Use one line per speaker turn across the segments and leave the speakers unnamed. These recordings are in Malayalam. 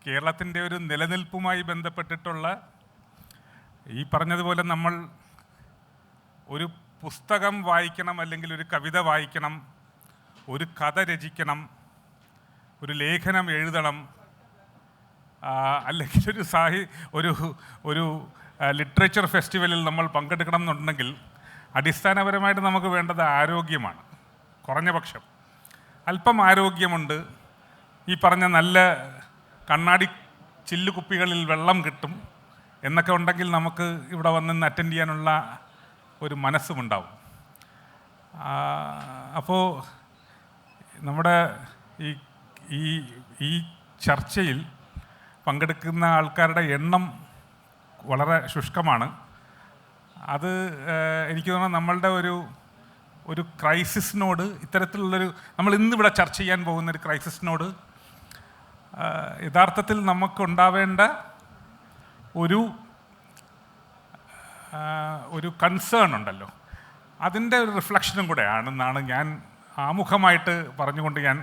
കേരളത്തിൻ്റെ ഒരു നിലനിൽപ്പുമായി ബന്ധപ്പെട്ടിട്ടുള്ള ഈ പറഞ്ഞതുപോലെ നമ്മൾ ഒരു പുസ്തകം വായിക്കണം, അല്ലെങ്കിൽ ഒരു കവിത വായിക്കണം, ഒരു കഥ രചിക്കണം, ഒരു ലേഖനം എഴുതണം, അല്ലെങ്കിൽ ഒരു ലിറ്ററേച്ചർ ഫെസ്റ്റിവലിൽ നമ്മൾ പങ്കെടുക്കണം എന്നുണ്ടെങ്കിൽ അടിസ്ഥാനപരമായിട്ട് നമുക്ക് വേണ്ടത് ആരോഗ്യമാണ്. കുറഞ്ഞ പക്ഷം അല്പം ആരോഗ്യമുണ്ട്, ഈ പറഞ്ഞ നല്ല കണ്ണാടി ചില്ലുകുപ്പികളിൽ വെള്ളം കിട്ടും എന്നൊക്കെ ഉണ്ടെങ്കിൽ നമുക്ക് ഇവിടെ വന്ന് അറ്റൻഡ് ചെയ്യാനുള്ള ഒരു മനസ്സുമുണ്ടാവും. അപ്പോൾ നമ്മുടെ ഈ ചർച്ചയിൽ പങ്കെടുക്കുന്ന ആൾക്കാരുടെ എണ്ണം വളരെ ശുഷ്കമാണ്. അത് എനിക്ക് തോന്നുന്നു നമ്മളുടെ ഒരു ക്രൈസിസിനോട്, ഇത്തരത്തിലുള്ളൊരു നമ്മൾ ഇന്നിവിടെ ചർച്ച ചെയ്യാൻ പോകുന്ന ഒരു ക്രൈസിസിനോട് യഥാർത്ഥത്തിൽ നമുക്കുണ്ടാവേണ്ട ഒരു കൺസേൺ ഉണ്ടല്ലോ, അതിൻ്റെ ഒരു റിഫ്ലക്ഷനും കൂടെ ആണെന്നാണ് ഞാൻ ആമുഖമായിട്ട് പറഞ്ഞുകൊണ്ട് ഞാൻ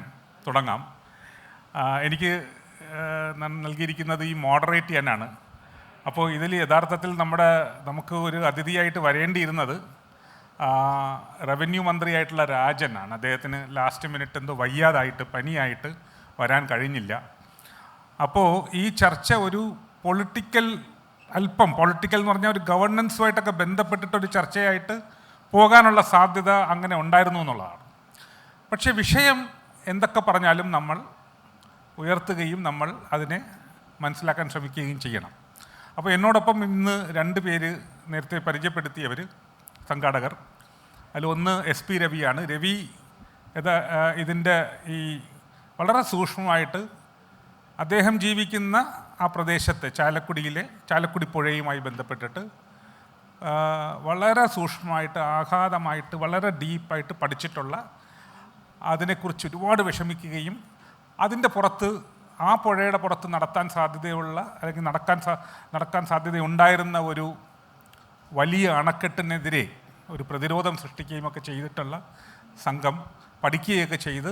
തുടങ്ങാം. എനിക്ക് നൽകിയിരിക്കുന്നത് ഈ മോഡറേറ്റ് ചെയ്യാനാണ്. അപ്പോൾ ഇതിൽ യഥാർത്ഥത്തിൽ നമുക്ക് ഒരു അതിഥിയായിട്ട് വരേണ്ടിയിരുന്നത് റവന്യൂ മന്ത്രിയായിട്ടുള്ള രാജനാണ്. അദ്ദേഹത്തിന് ലാസ്റ്റ് മിനിറ്റ് എന്തോ വയ്യാതായിട്ട്, പനിയായിട്ട് വരാൻ കഴിഞ്ഞില്ല. അപ്പോൾ ഈ ചർച്ച ഒരു അല്പം പൊളിറ്റിക്കൽ എന്ന് പറഞ്ഞാൽ ഒരു ഗവർണൻസുമായിട്ടൊക്കെ ബന്ധപ്പെട്ടിട്ടൊരു ചർച്ചയായിട്ട് പോകാനുള്ള സാധ്യത അങ്ങനെ ഉണ്ടായിരുന്നു എന്നുള്ളതാണ്. പക്ഷേ വിഷയം എന്തൊക്കെ പറഞ്ഞാലും നമ്മൾ ഉയർത്തുകയും നമ്മൾ അതിനെ മനസ്സിലാക്കാൻ ശ്രമിക്കുകയും ചെയ്യണം. അപ്പോൾ എന്നോടൊപ്പം ഇന്ന് 2 പേര് നേരത്തെ പരിചയപ്പെടുത്തിയവർ സംഘാടകർ. അതിലൊന്ന് SP രവിയാണ്. രവി ഇതിൻ്റെ ഈ വളരെ സൂക്ഷ്മമായിട്ട് അദ്ദേഹം ജീവിക്കുന്ന ആ പ്രദേശത്തെ ചാലക്കുടി പുഴയുമായി ബന്ധപ്പെട്ടിട്ട് വളരെ സൂക്ഷ്മമായിട്ട്, ആഘാതമായിട്ട്, വളരെ ഡീപ്പായിട്ട് പഠിച്ചിട്ടുള്ള, അതിനെക്കുറിച്ച് ഒരുപാട് വിഷമിക്കുകയും അതിൻ്റെ പുറത്ത്, ആ പുഴയുടെ പുറത്ത് നടത്താൻ സാധ്യതയുള്ള, അല്ലെങ്കിൽ നടക്കാൻ സാധ്യതയുണ്ടായിരുന്ന ഒരു വലിയ അണക്കെട്ടിനെതിരെ ഒരു പ്രതിരോധം സൃഷ്ടിക്കുകയും ഒക്കെ ചെയ്തിട്ടുള്ള സംഘം പഠിക്കുകയൊക്കെ ചെയ്ത്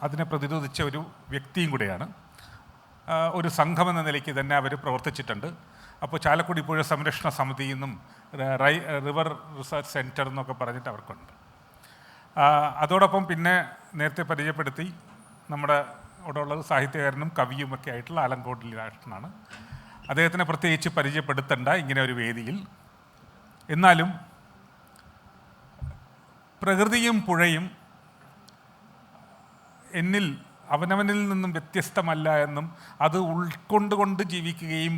അതിനെ പ്രതിരോധിച്ച ഒരു വ്യക്തിയും കൂടെയാണ്. ഒരു സംഘമെന്ന നിലയ്ക്ക് തന്നെ അവർ പ്രവർത്തിച്ചിട്ടുണ്ട്. അപ്പോൾ ചാലക്കുടി പുഴ സംരക്ഷണ സമിതി എന്നും റിവർ റിസർച്ച് സെൻറ്റർ എന്നൊക്കെ പറഞ്ഞിട്ട് അവർക്കുണ്ട്. അതോടൊപ്പം പിന്നെ നേരത്തെ പരിചയപ്പെടുത്തി നമ്മുടെ അവിടെ ഉള്ളത് സാഹിത്യകാരനും കവിയുമൊക്കെ ആയിട്ടുള്ള ആലങ്കോട് ലീലാകൃഷ്ണനാണ്. അദ്ദേഹത്തിനെ പ്രത്യേകിച്ച് പരിചയപ്പെടുത്തേണ്ട ഇങ്ങനെ ഒരു വേദിയിൽ. എന്നാലും പ്രകൃതിയും പുഴയും അവനവനിൽ നിന്നും വ്യത്യസ്തമല്ല എന്നും അത് ഉൾക്കൊണ്ടുകൊണ്ട് ജീവിക്കുകയും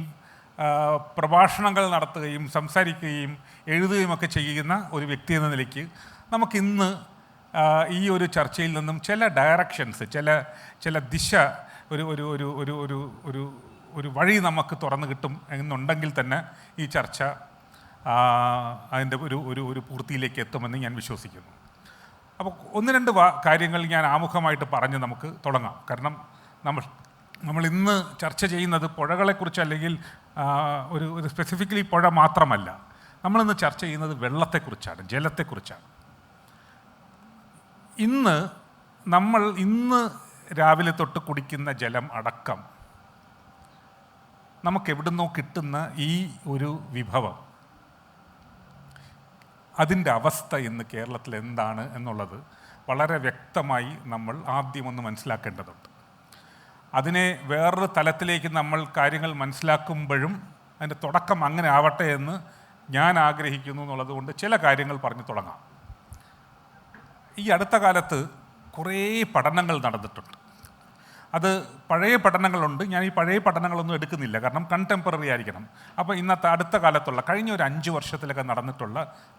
പ്രഭാഷണങ്ങൾ നടത്തുകയും സംസാരിക്കുകയും എഴുതുകയും ഒക്കെ ചെയ്യുന്ന ഒരു വ്യക്തി എന്ന നിലയ്ക്ക് നമുക്കിന്ന് ഈ ഒരു ചർച്ചയിൽ നിന്നും ചില ഡയറക്ഷൻസ്, ചില ദിശ, ഒരു വഴി നമുക്ക് തുറന്നു കിട്ടും എന്നുണ്ടെങ്കിൽ തന്നെ ഈ ചർച്ച അതിൻ്റെ ഒരു പൂർത്തിയിലേക്ക് എത്തുമെന്ന് ഞാൻ വിശ്വസിക്കുന്നു. അപ്പോൾ 1-2 കാര്യങ്ങൾ ഞാൻ ആമുഖമായിട്ട് പറഞ്ഞ് നമുക്ക് തുടങ്ങാം. കാരണം നമ്മൾ ഇന്ന് ചർച്ച ചെയ്യുന്നത് പുഴകളെക്കുറിച്ച്, അല്ലെങ്കിൽ ഒരു സ്പെസിഫിക്കലി പുഴ മാത്രമല്ല. നമ്മളിന്ന് ചർച്ച ചെയ്യുന്നത് വെള്ളത്തെക്കുറിച്ചാണ്, ജലത്തെക്കുറിച്ചാണ്. നമ്മൾ രാവിലെ തൊട്ട് കുടിക്കുന്ന ജലം അടക്കം നമുക്കെവിടുന്നോ കിട്ടുന്ന ഈ ഒരു വിഭവം, അതിൻ്റെ അവസ്ഥ ഇന്ന് കേരളത്തിൽ എന്താണ് എന്നുള്ളത് വളരെ വ്യക്തമായി നമ്മൾ ആദ്യമൊന്ന് മനസ്സിലാക്കേണ്ടതുണ്ട്. അതിനെ വേറൊരു തലത്തിലേക്ക് നമ്മൾ കാര്യങ്ങൾ മനസ്സിലാക്കുമ്പോഴും അതിൻ്റെ തുടക്കം അങ്ങനെ ആവട്ടെ എന്ന് ഞാൻ ആഗ്രഹിക്കുന്നു എന്നുള്ളത് കൊണ്ട് ചില കാര്യങ്ങൾ പറഞ്ഞു തുടങ്ങാം. ഈ അടുത്ത കാലത്ത് കുറേ പഠനങ്ങൾ നടന്നിട്ടുണ്ട്. അത് പഴയ പഠനങ്ങളുണ്ട്. ഞാൻ ഈ പഴയ പഠനങ്ങളൊന്നും എടുക്കുന്നില്ല, കാരണം കണ്ടംപററി ആയിരിക്കണം. അപ്പോൾ അടുത്ത കാലത്തുള്ള കഴിഞ്ഞ ഒരു 5 വർഷത്തിലൊക്കെ നടന്നിട്ടുള്ള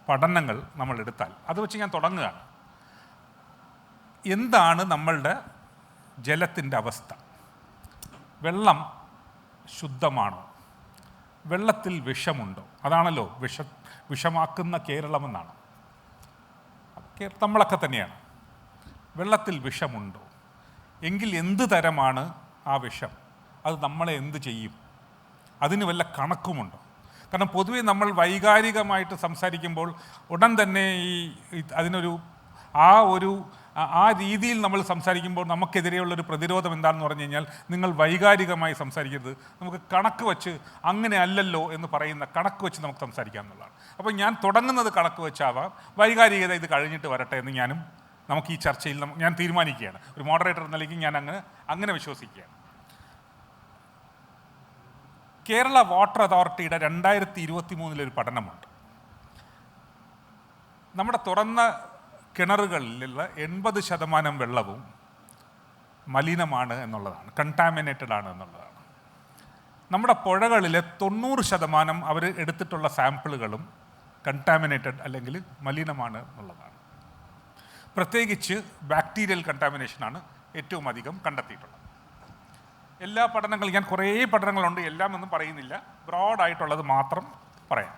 പഠനങ്ങൾ നമ്മൾ എടുത്താൽ അത് വെച്ച് ഞാൻ തുടങ്ങുകയാണ്. എന്താണ് നമ്മളുടെ ജലത്തിൻ്റെ അവസ്ഥ? വെള്ളം ശുദ്ധമാണോ? വെള്ളത്തിൽ വിഷമുണ്ടോ? അതാണല്ലോ വിഷമാക്കുന്ന കേരളമെന്നാണ്. നമ്മളൊക്കെ തന്നെയാണ്. വെള്ളത്തിൽ വിഷമുണ്ടോ? എങ്കിൽ എന്ത് തരമാണ് ആ വിഷം? അത് നമ്മളെ എന്ത് ചെയ്യും? അതിന് വല്ല കണക്കുമുണ്ടോ? കാരണം പൊതുവെ നമ്മൾ വൈകാരികമായിട്ട് സംസാരിക്കുമ്പോൾ ഉടൻ തന്നെ അതിനൊരു ആ രീതിയിൽ നമ്മൾ സംസാരിക്കുമ്പോൾ നമുക്കെതിരെയുള്ളൊരു പ്രതിരോധം എന്താണെന്ന് പറഞ്ഞു കഴിഞ്ഞാൽ, നിങ്ങൾ വൈകാരികമായി സംസാരിക്കരുത്, നമുക്ക് കണക്ക് വെച്ച് അങ്ങനെ അല്ലല്ലോ എന്ന് പറയുന്ന കണക്ക് വെച്ച് നമുക്ക് സംസാരിക്കാം എന്നുള്ളതാണ്. അപ്പോൾ ഞാൻ തുടങ്ങുന്നത് കണക്ക് വെച്ചാവാം, വൈകാരികത ഇത് കഴിഞ്ഞിട്ട് വരട്ടെ എന്ന് നമുക്ക് ഈ ചർച്ചയിൽ ഞാൻ തീരുമാനിക്കുകയാണ്. ഒരു മോഡറേറ്റർ എന്ന നിലയ്ക്ക് ഞാൻ അങ്ങനെ വിശ്വസിക്കുകയാണ്. കേരള വാട്ടർ അതോറിറ്റിയുടെ 2023 പഠനമുണ്ട്. നമ്മുടെ തുറന്ന കിണറുകളിലുള്ള 80% വെള്ളവും മലിനമാണ് എന്നുള്ളതാണ്, കണ്ടാമിനേറ്റഡ് ആണ് എന്നുള്ളതാണ്. നമ്മുടെ പുഴകളിലെ 90% അവർ എടുത്തിട്ടുള്ള സാമ്പിളുകളും കണ്ടാമിനേറ്റഡ് അല്ലെങ്കിൽ മലിനമാണ് എന്നുള്ളതാണ്. പ്രത്യേകിച്ച് ബാക്ടീരിയൽ കണ്ടാമിനേഷനാണ് ഏറ്റവും അധികം കണ്ടെത്തിയിട്ടുള്ളത്. എല്ലാ പഠനങ്ങളും, ഞാൻ കുറേ പഠനങ്ങളുണ്ട്, എല്ലാം ഒന്നും പറയുന്നില്ല, ബ്രോഡായിട്ടുള്ളത് മാത്രം പറയാം.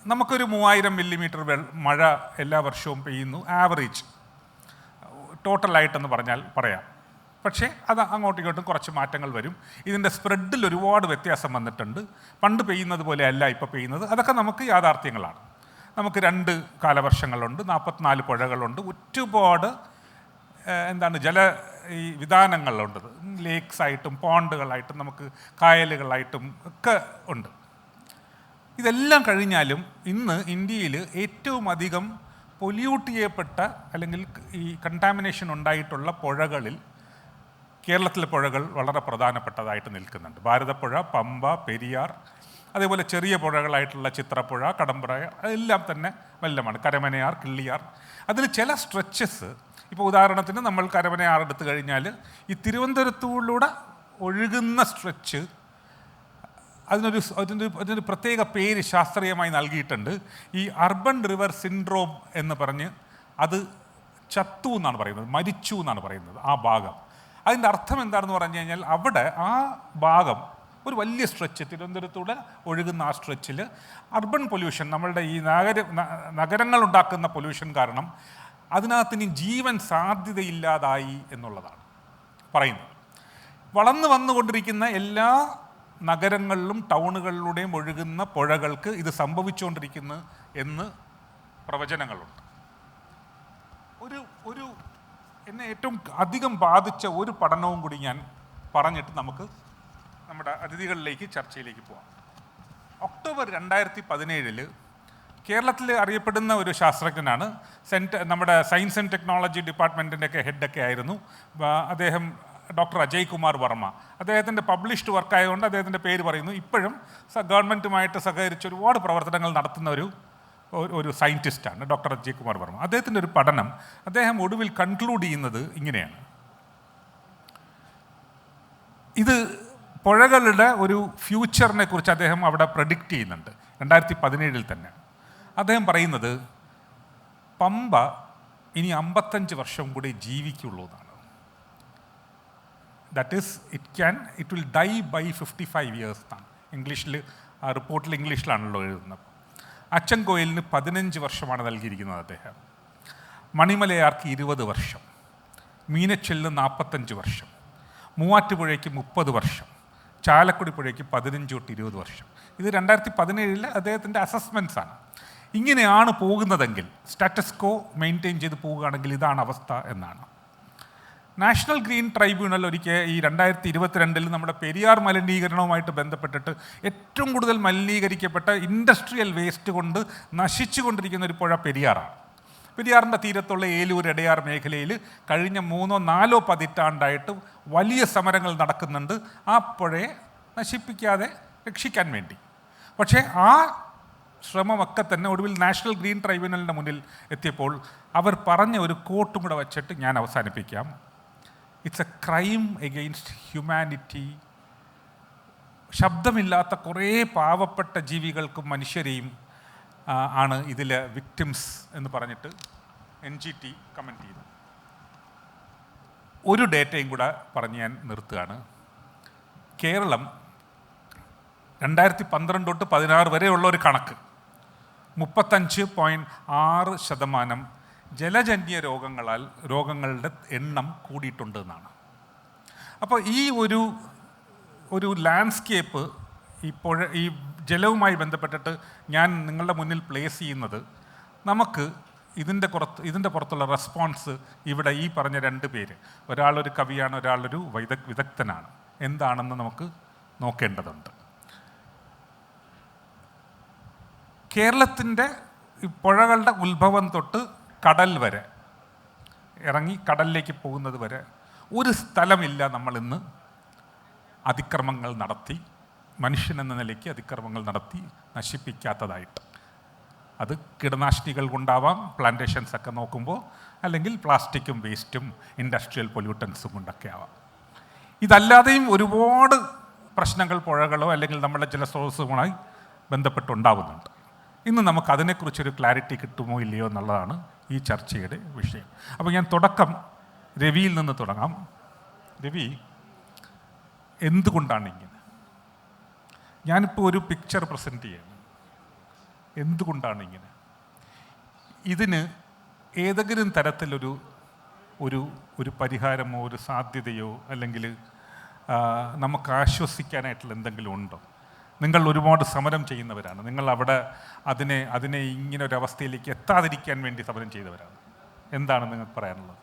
നമുക്കൊരു 3000 മില്ലിമീറ്റർ മഴ എല്ലാ വർഷവും പെയ്യുന്നു, ആവറേജ് ടോട്ടലായിട്ടെന്ന് പറയാം. പക്ഷേ അത് അങ്ങോട്ടും ഇങ്ങോട്ടും കുറച്ച് മാറ്റങ്ങൾ വരും. ഇതിൻ്റെ സ്പ്രെഡിൽ ഒരുപാട് വ്യത്യാസം വന്നിട്ടുണ്ട്. പണ്ട് പെയ്യുന്നത് പോലെ അല്ല ഇപ്പോൾ പെയ്യുന്നത്. അതൊക്കെ നമുക്ക് യാഥാർത്ഥ്യങ്ങളാണ്. നമുക്ക് 2 കാലവർഷങ്ങളുണ്ട്, 44 പുഴകളുണ്ട്, ഒരുപാട് ഈ വിധാനങ്ങളുണ്ട്. ലേക്സ് ആയിട്ടും പോണ്ടുകളായിട്ടും നമുക്ക് കായലുകളായിട്ടും ഒക്കെ ഉണ്ട്. ഇതെല്ലാം കഴിഞ്ഞാലും ഇന്ന് ഇന്ത്യയിൽ ഏറ്റവും അധികം പൊല്യൂട്ട് ചെയ്യപ്പെട്ട അല്ലെങ്കിൽ ഈ കണ്ടാമിനേഷൻ ഉണ്ടായിട്ടുള്ള പുഴകളിൽ കേരളത്തിലെ പുഴകൾ വളരെ പ്രധാനപ്പെട്ടതായിട്ട് നിൽക്കുന്നുണ്ട്. ഭാരതപ്പുഴ, പമ്പ, പെരിയാർ, അതേപോലെ ചെറിയ പുഴകളായിട്ടുള്ള ചിത്രപ്പുഴ, കടമ്പുഴ, അതെല്ലാം തന്നെ വല്ലമാണ്. കരമനയാർ, കിള്ളിയാർ. അതിൽ ചില സ്ട്രെച്ചസ്, ഇപ്പോൾ ഉദാഹരണത്തിന് നമ്മൾ കരമനയാർ എടുത്തു കഴിഞ്ഞാൽ ഈ തിരുവനന്തപുരത്തൂടെ ഒഴുകുന്ന സ്ട്രെച്ച് അതിനൊരു പ്രത്യേക പേര് ശാസ്ത്രീയമായി നൽകിയിട്ടുണ്ട്. ഈ അർബൻ റിവർ സിൻഡ്രോം എന്ന് പറഞ്ഞ് അത് ചത്തു എന്നാണ് പറയുന്നത്, മരിച്ചു എന്നാണ് പറയുന്നത് ആ ഭാഗം. അതിൻ്റെ അർത്ഥം എന്താണെന്ന് പറഞ്ഞു കഴിഞ്ഞാൽ, അവിടെ ആ ഭാഗം ഒരു വലിയ സ്ട്രെച്ച്, തിരുവനന്തപുരത്തൂടെ ഒഴുകുന്ന ആ സ്ട്രെച്ചിൽ അർബൻ പൊല്യൂഷൻ, നമ്മളുടെ ഈ നഗരങ്ങൾ ഉണ്ടാക്കുന്ന പൊല്യൂഷൻ കാരണം അതിനകത്തിന് ജീവൻ സാധ്യതയില്ലാതായി എന്നുള്ളതാണ് പറയുന്നത്. വളർന്നു വന്നുകൊണ്ടിരിക്കുന്ന എല്ലാ നഗരങ്ങളിലും ടൗണുകളിലൂടെയും ഒഴുകുന്ന പുഴകൾക്ക് ഇത് സംഭവിച്ചുകൊണ്ടിരിക്കുന്നു എന്ന് പ്രവചനങ്ങളുണ്ട്. ഒരു എന്നെ ഏറ്റവും അധികം ബാധിച്ച ഒരു പഠനവും കൂടി ഞാൻ പറഞ്ഞിട്ട് നമുക്ക് നമ്മുടെ അതിഥികളിലേക്ക് ചർച്ചയിലേക്ക് പോകാം. ഒക്ടോബർ 2017 കേരളത്തിൽ അറിയപ്പെടുന്ന ഒരു ശാസ്ത്രജ്ഞനാണ്, നമ്മുടെ സയൻസ് ആൻഡ് ടെക്നോളജി ഡിപ്പാർട്ട്മെൻറ്റിൻ്റെയൊക്കെ ഹെഡൊക്കെ ആയിരുന്നു അദ്ദേഹം, ഡോക്ടർ അജയ് കുമാർ വർമ്മ. അദ്ദേഹത്തിൻ്റെ പബ്ലിഷ്ഡ് വർക്കായതുകൊണ്ട് അദ്ദേഹത്തിൻ്റെ പേര് പറയുന്നു. ഇപ്പോഴും ഗവൺമെൻറ്റുമായിട്ട് സഹകരിച്ച് ഒരുപാട് പ്രവർത്തനങ്ങൾ നടത്തുന്ന ഒരു സയൻറ്റിസ്റ്റാണ് ഡോക്ടർ അജയ് കുമാർ വർമ്മ. അദ്ദേഹത്തിൻ്റെ ഒരു പഠനം അദ്ദേഹം ഒടുവിൽ കൺക്ലൂഡ് ചെയ്യുന്നത് ഇങ്ങനെയാണ്. ഇത് പുഴകളുടെ ഒരു ഫ്യൂച്ചറിനെ കുറിച്ച് അദ്ദേഹം അവിടെ പ്രഡിക്റ്റ് ചെയ്യുന്നുണ്ട് 2017 തന്നെ. അദ്ദേഹം പറയുന്നത് പമ്പ ഇനി 55 വർഷം കൂടി ജീവിക്കുള്ളൂ എന്നാണ്. That is it will die by 55 years എന്നാണ് ഇംഗ്ലീഷിൽ, ആ റിപ്പോർട്ടിൽ ഇംഗ്ലീഷിലാണല്ലോ എഴുതുന്നത്. അച്ചൻകോയിലിന് 15 വർഷമാണ് നൽകിയിരിക്കുന്നത് അദ്ദേഹം. മണിമലയാർക്ക് 20 വർഷം, മീനച്ചിലിന് 45 വർഷം, മൂവാറ്റുപുഴയ്ക്ക് 30 വർഷം, ചാലക്കുടി പുഴയ്ക്ക് 15 തൊട്ട് 20 വർഷം. ഇത് 2017 അദ്ദേഹത്തിൻ്റെ അസസ്മെൻറ്റ്സാണ്. ഇങ്ങനെയാണ് പോകുന്നതെങ്കിൽ, സ്റ്റാറ്റസ് കോ മെയിൻറ്റെയിൻ ചെയ്ത് പോവുകയാണെങ്കിൽ ഇതാണ് അവസ്ഥ എന്നാണ്. നാഷണൽ ഗ്രീൻ ട്രൈബ്യൂണൽ ഒരിക്കൽ ഈ 2022 നമ്മുടെ പെരിയാർ മലിനീകരണവുമായിട്ട് ബന്ധപ്പെട്ടിട്ട് ഏറ്റവും കൂടുതൽ മലിനീകരിക്കപ്പെട്ട ഇൻഡസ്ട്രിയൽ വേസ്റ്റ് കൊണ്ട് നശിച്ചു കൊണ്ടിരിക്കുന്ന ഒരു പുഴ പെരിയാറാണ്. പെരിയാറിൻ്റെ തീരത്തുള്ള ഏലൂർ, എടയാർ മേഖലയിൽ കഴിഞ്ഞ 3-4 പതിറ്റാണ്ടായിട്ട് വലിയ സമരങ്ങൾ നടക്കുന്നുണ്ട് ആ പുഴയെ നശിപ്പിക്കാതെ രക്ഷിക്കാൻ വേണ്ടി. പക്ഷേ ആ ശ്രമമൊക്കെ തന്നെ ഒടുവിൽ നാഷണൽ ഗ്രീൻ ട്രൈബ്യൂണലിൻ്റെ മുന്നിൽ എത്തിയപ്പോൾ അവർ പറഞ്ഞ ഒരു കോട്ടും കൂടെ വച്ചിട്ട് ഞാൻ അവസാനിപ്പിക്കാം. It's a crime against humanity. ശബ്ദമില്ലാത്ത കുറേ പാവപ്പെട്ട ജീവികൾക്കും മനുഷ്യരെയും ആണ് ഇതിൽ വിക്ടിംസ് എന്ന് പറഞ്ഞിട്ട് NGT കമൻറ്റ് ചെയ്തു. ഒരു ഡേറ്റയും കൂടെ പറഞ്ഞ് ഞാൻ നിർത്തുകയാണ്. കേരളം 2012 തൊട്ട് 2016 വരെയുള്ള ഒരു കണക്ക് 35.6% ജലജന്യ രോഗങ്ങളുടെ എണ്ണം കൂടിയിട്ടുണ്ട് എന്നാണ്. അപ്പോൾ ഈ ഒരു ലാൻഡ്സ്കേപ്പ് ഈ ജലവുമായി ബന്ധപ്പെട്ടിട്ട് ഞാൻ നിങ്ങളുടെ മുന്നിൽ പ്ലേസ് ചെയ്യുന്നത്, നമുക്ക് ഇതിൻ്റെ പുറത്തുള്ള റെസ്പോൺസ് ഇവിടെ ഈ പറഞ്ഞ രണ്ട് പേര്, ഒരാളൊരു കവിയാണ്, ഒരാളൊരു വിദഗ്ധനാണ്, എന്താണെന്ന് നമുക്ക് നോക്കേണ്ടതുണ്ട്. കേരളത്തിൻ്റെ ഈ പുഴകളുടെ ഉത്ഭവം തൊട്ട് കടൽ വരെ ഇറങ്ങി കടലിലേക്ക് പോകുന്നത് വരെ ഒരു സ്ഥലമില്ല നമ്മളിന്ന് അതിക്രമങ്ങൾ നടത്തി, മനുഷ്യനെന്ന നിലയ്ക്ക് അതിക്രമങ്ങൾ നടത്തി നശിപ്പിക്കാത്തതായിട്ട്. അത് കീടനാശിനികൾ കൊണ്ടാവാം, പ്ലാന്റേഷൻസൊക്കെ നോക്കുമ്പോൾ, അല്ലെങ്കിൽ പ്ലാസ്റ്റിക്കും വേസ്റ്റും ഇൻഡസ്ട്രിയൽ പൊല്യൂട്ടൻസും കൊണ്ടൊക്കെ ആവാം. ഇതല്ലാതെയും ഒരുപാട് പ്രശ്നങ്ങൾ പുഴകളോ അല്ലെങ്കിൽ നമ്മുടെ ജലസ്രോതസ്സുമായി ബന്ധപ്പെട്ടുണ്ടാവുന്നുണ്ട്. ഇന്ന് നമുക്ക് അതിനെക്കുറിച്ചൊരു ക്ലാരിറ്റി കിട്ടുമോ ഇല്ലയോ എന്നുള്ളതാണ് ഈ ചർച്ചയുടെ വിഷയം. അപ്പോൾ ഞാൻ തുടക്കം രവിയിൽ നിന്ന് തുടങ്ങാം. രവി, എന്തുകൊണ്ടാണ് ഇങ്ങനെ? ഞാനിപ്പോൾ ഒരു പിക്ചർ പ്രസൻറ്റ് ചെയ്യണം. എന്തുകൊണ്ടാണ് ഇങ്ങനെ? ഇതിന് ഏതെങ്കിലും തരത്തിലൊരു ഒരു ഒരു പരിഹാരമോ ഒരു സാധ്യതയോ അല്ലെങ്കിൽ നമുക്ക് ആശ്വസിക്കാനായിട്ടുള്ള എന്തെങ്കിലും ഉണ്ടോ? നിങ്ങൾ ഒരുപാട് സമരം ചെയ്യുന്നവരാണ്. നിങ്ങൾ അവിടെ അതിനെ ഇങ്ങനെ ഒരു അവസ്ഥയിലേക്ക് എത്താതിരിക്കാൻ വേണ്ടി സമരം ചെയ്തവരാണ്. എന്താണ് നിങ്ങൾക്ക് പറയാനുള്ളത്?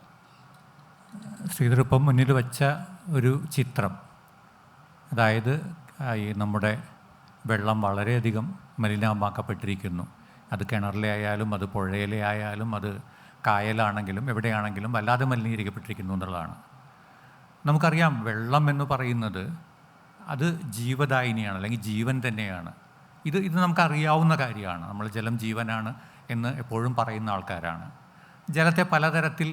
ശ്രീധർ ഇപ്പം മുന്നിൽ വച്ച ഒരു ചിത്രം, അതായത് ഈ നമ്മുടെ വെള്ളം വളരെയധികം മലിനമാക്കപ്പെട്ടിരിക്കുന്നു. അത് കിണറിലെ ആയാലും അത് പുഴയിലെ ആയാലും അത് കായലാണെങ്കിലും എവിടെയാണെങ്കിലും വല്ലാതെ മലിനീകരിക്കപ്പെട്ടിരിക്കുന്നു എന്നുള്ളതാണ്. നമുക്കറിയാം, വെള്ളം എന്ന് പറയുന്നത് അത് ജീവദായിനിയാണ്, അല്ലെങ്കിൽ ജീവൻ തന്നെയാണ്. ഇത് നമുക്കറിയാവുന്ന കാര്യമാണ്. നമ്മൾ ജലം ജീവനാണ് എന്ന് എപ്പോഴും പറയുന്ന ആൾക്കാരാണ്. ജലത്തെ പലതരത്തിൽ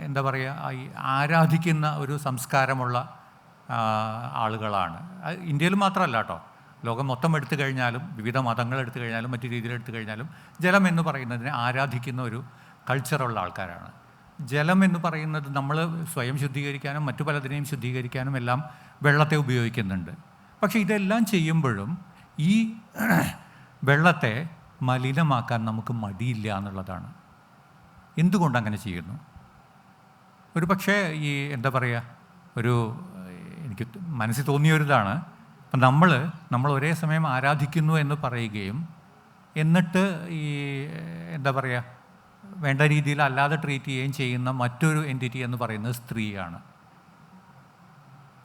എന്താ പറയുക, ഈ ആരാധിക്കുന്ന ഒരു സംസ്കാരമുള്ള ആളുകളാണ്. ഇന്ത്യയിൽ മാത്രമല്ല കേട്ടോ, ലോകം മൊത്തം എടുത്തു കഴിഞ്ഞാലും, വിവിധ മതങ്ങൾ എടുത്തു കഴിഞ്ഞാലും മറ്റു രീതിയിൽ എടുത്തു കഴിഞ്ഞാലും ജലം എന്ന് പറയുന്നതിനെ ആരാധിക്കുന്ന ഒരു കൾച്ചറുള്ള ആൾക്കാരാണ്. ജലം എന്ന് പറയുന്നത് നമ്മൾ സ്വയം ശുദ്ധീകരിക്കാനും മറ്റു പലതിനെയും ശുദ്ധീകരിക്കാനും എല്ലാം വെള്ളത്തെ ഉപയോഗിക്കുന്നുണ്ട്. പക്ഷേ ഇതെല്ലാം ചെയ്യുമ്പോഴും ഈ വെള്ളത്തെ മലിനമാക്കാൻ നമുക്ക് മടിയില്ല എന്നുള്ളതാണ്. എന്തുകൊണ്ടങ്ങനെ ചെയ്യുന്നു? ഒരു പക്ഷേ ഈ എന്താ പറയുക, എനിക്ക് മനസ്സിൽ തോന്നിയൊരിതാണ്. അപ്പം നമ്മൾ ഒരേ സമയം ആരാധിക്കുന്നു എന്ന് പറയുകയും എന്നിട്ട് ഈ എന്താ പറയുക, വേണ്ട രീതിയിൽ അല്ലാതെ ട്രീറ്റ് ചെയ്യുകയും ചെയ്യുന്ന മറ്റൊരു എൻറ്റിറ്റി എന്ന് പറയുന്നത് സ്ത്രീയാണ്.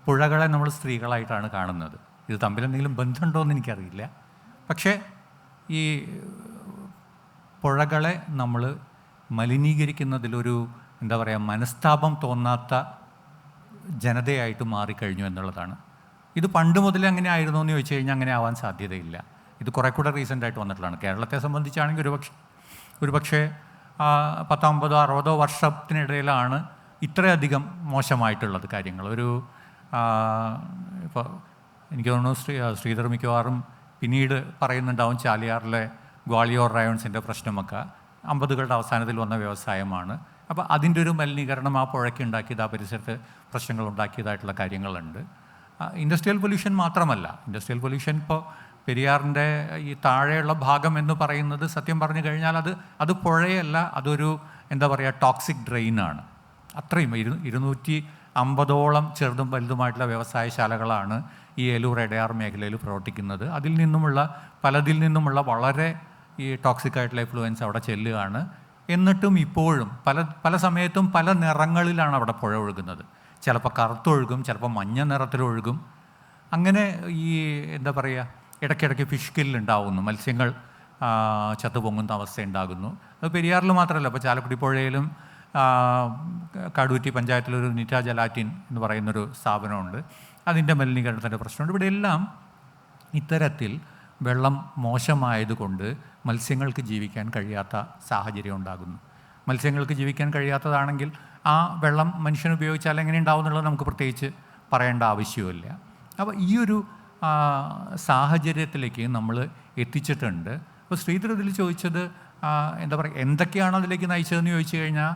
പുഴകളെ നമ്മൾ സ്ത്രീകളായിട്ടാണ് കാണുന്നത്. ഇത് തമ്മിൽ എന്തെങ്കിലും ബന്ധമുണ്ടോ എന്ന് എനിക്കറിയില്ല. പക്ഷേ ഈ പുഴകളെ നമ്മൾ മലിനീകരിക്കുന്നതിലൊരു എന്താ പറയുക, മനസ്താപം തോന്നാത്ത ജനതയായിട്ട് മാറിക്കഴിഞ്ഞു എന്നുള്ളതാണ്. ഇത് പണ്ട് മുതലേ അങ്ങനെ ആയിരുന്നോ എന്ന് ചോദിച്ചു കഴിഞ്ഞാൽ അങ്ങനെ ആവാൻ സാധ്യതയില്ല. ഇത് കുറേ കൂടെ റീസെൻ്റായിട്ട് വന്നിട്ടുള്ളതാണ്. കേരളത്തെ സംബന്ധിച്ചാണെങ്കിൽ ഒരുപക്ഷെ 50-60 വർഷത്തിനിടയിലാണ് ഇത്രയധികം മോശമായിട്ടുള്ളത് കാര്യങ്ങൾ. ഇപ്പോൾ എനിക്ക് തോന്നുന്നു ശ്രീധർ മിക്കവാറും പിന്നീട് പറയുന്നുണ്ടാവും, ചാലിയാറിലെ ഗ്വാളിയോർ റയോൺസിൻ്റെ പ്രശ്നമൊക്കെ 50കളുടെ അവസാനത്തിൽ വന്ന വ്യവസായമാണ്. അപ്പോൾ അതിൻ്റെ ഒരു മലിനീകരണം ആ പുഴയ്ക്ക് ഉണ്ടാക്കിയത്, ആ പരിസരത്ത് പ്രശ്നങ്ങൾ ഉണ്ടാക്കിയതായിട്ടുള്ള കാര്യങ്ങളുണ്ട്. ഇൻഡസ്ട്രിയൽ പൊല്യൂഷൻ മാത്രമല്ല, ഇൻഡസ്ട്രിയൽ പൊല്യൂഷൻ ഇപ്പോൾ പെരിയാറിൻ്റെ ഈ താഴെയുള്ള ഭാഗം എന്ന് പറയുന്നത് സത്യം പറഞ്ഞു കഴിഞ്ഞാൽ അത് പുഴയല്ല, അതൊരു എന്താ പറയുക, ടോക്സിക് ഡ്രെയിനാണ്. അത്രയും 250ഓളം ചെറുതും വലുതുമായിട്ടുള്ള വ്യവസായശാലകളാണ് ഈ ഏലൂർ എടയാർ മേഖലയിൽ പ്രവർത്തിക്കുന്നത്. പലതിൽ നിന്നുമുള്ള വളരെ ഈ ടോക്സിക് ആയിട്ടുള്ള എഫ്ലുവൻസ് അവിടെ ചെല്ലുകയാണ്. എന്നിട്ടും ഇപ്പോഴും പല സമയത്തും പല നിറങ്ങളിലാണ് അവിടെ പുഴ ഒഴുകുന്നത്. ചിലപ്പോൾ കറുത്തൊഴുകും, ചിലപ്പോൾ മഞ്ഞ നിറത്തിലൊഴുകും. അങ്ങനെ ഈ എന്താ പറയുക, ഇടയ്ക്കിടയ്ക്ക് ഫിഷ് കില്ലുണ്ടാവുന്നു, മത്സ്യങ്ങൾ ചത്തുപൊങ്ങുന്ന അവസ്ഥ ഉണ്ടാകുന്നു. അത് പെരിയാറിൽ മാത്രമല്ല, ഇപ്പോൾ ചാലക്കുടി പുഴയിലും കാടൂറ്റി പഞ്ചായത്തിലൊരു നിറ്റ ജലാറ്റിൻ എന്ന് പറയുന്നൊരു സ്ഥാപനമുണ്ട്. അതിൻ്റെ മലിനീകരണത്തിൻ്റെ പ്രശ്നമുണ്ട്. ഇവിടെയെല്ലാം ഇത്തരത്തിൽ വെള്ളം മോശമായതുകൊണ്ട് മത്സ്യങ്ങൾക്ക് ജീവിക്കാൻ കഴിയാത്ത സാഹചര്യം ഉണ്ടാകുന്നു. മത്സ്യങ്ങൾക്ക് ജീവിക്കാൻ കഴിയാത്തതാണെങ്കിൽ ആ വെള്ളം മനുഷ്യൻ ഉപയോഗിച്ചാൽ എങ്ങനെ ഉണ്ടാവും എന്നുള്ളത് നമുക്ക് പ്രത്യേകിച്ച് പറയേണ്ട ആവശ്യമില്ല. അപ്പോൾ ഈ ഒരു സാഹചര്യത്തിലേക്ക് നമ്മൾ എത്തിച്ചിട്ടുണ്ട്. അപ്പോൾ ശ്രീധർ ഇതിൽ ചോദിച്ചത് എന്താ പറയുക, എന്തൊക്കെയാണ് അതിലേക്ക് നയിച്ചതെന്ന് ചോദിച്ചു കഴിഞ്ഞാൽ